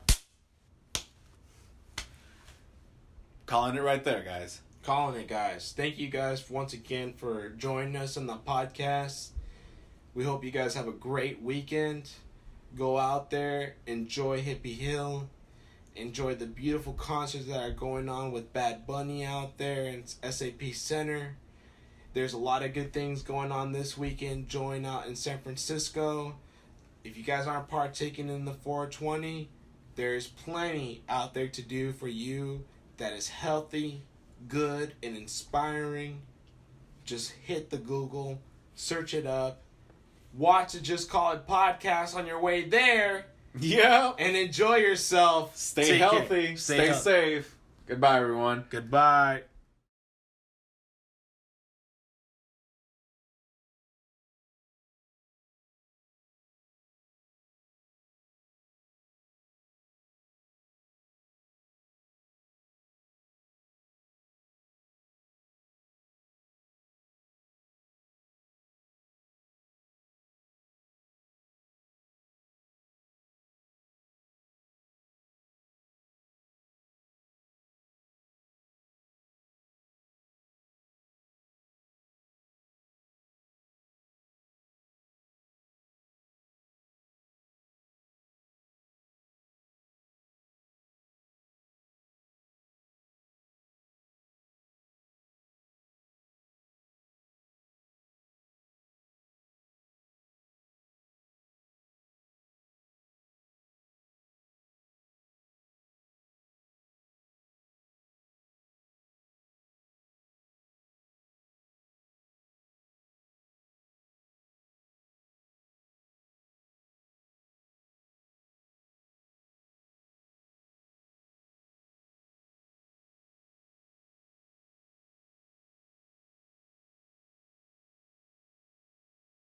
Calling it right there, guys. Calling it, guys. Thank you guys once again for joining us on the podcast. We hope you guys have a great weekend. Go out there, enjoy Hippie Hill. Enjoy the beautiful concerts that are going on with Bad Bunny out there in SAP Center. There's a lot of good things going on this weekend. Join out in San Francisco. If you guys aren't partaking in the 420, there's plenty out there to do for you that is healthy, good, and inspiring. Just hit the Google, search it up, watch the Just Call It podcast on your way there. Yeah. And enjoy yourself. Stay healthy. Stay safe. Goodbye, everyone. Goodbye.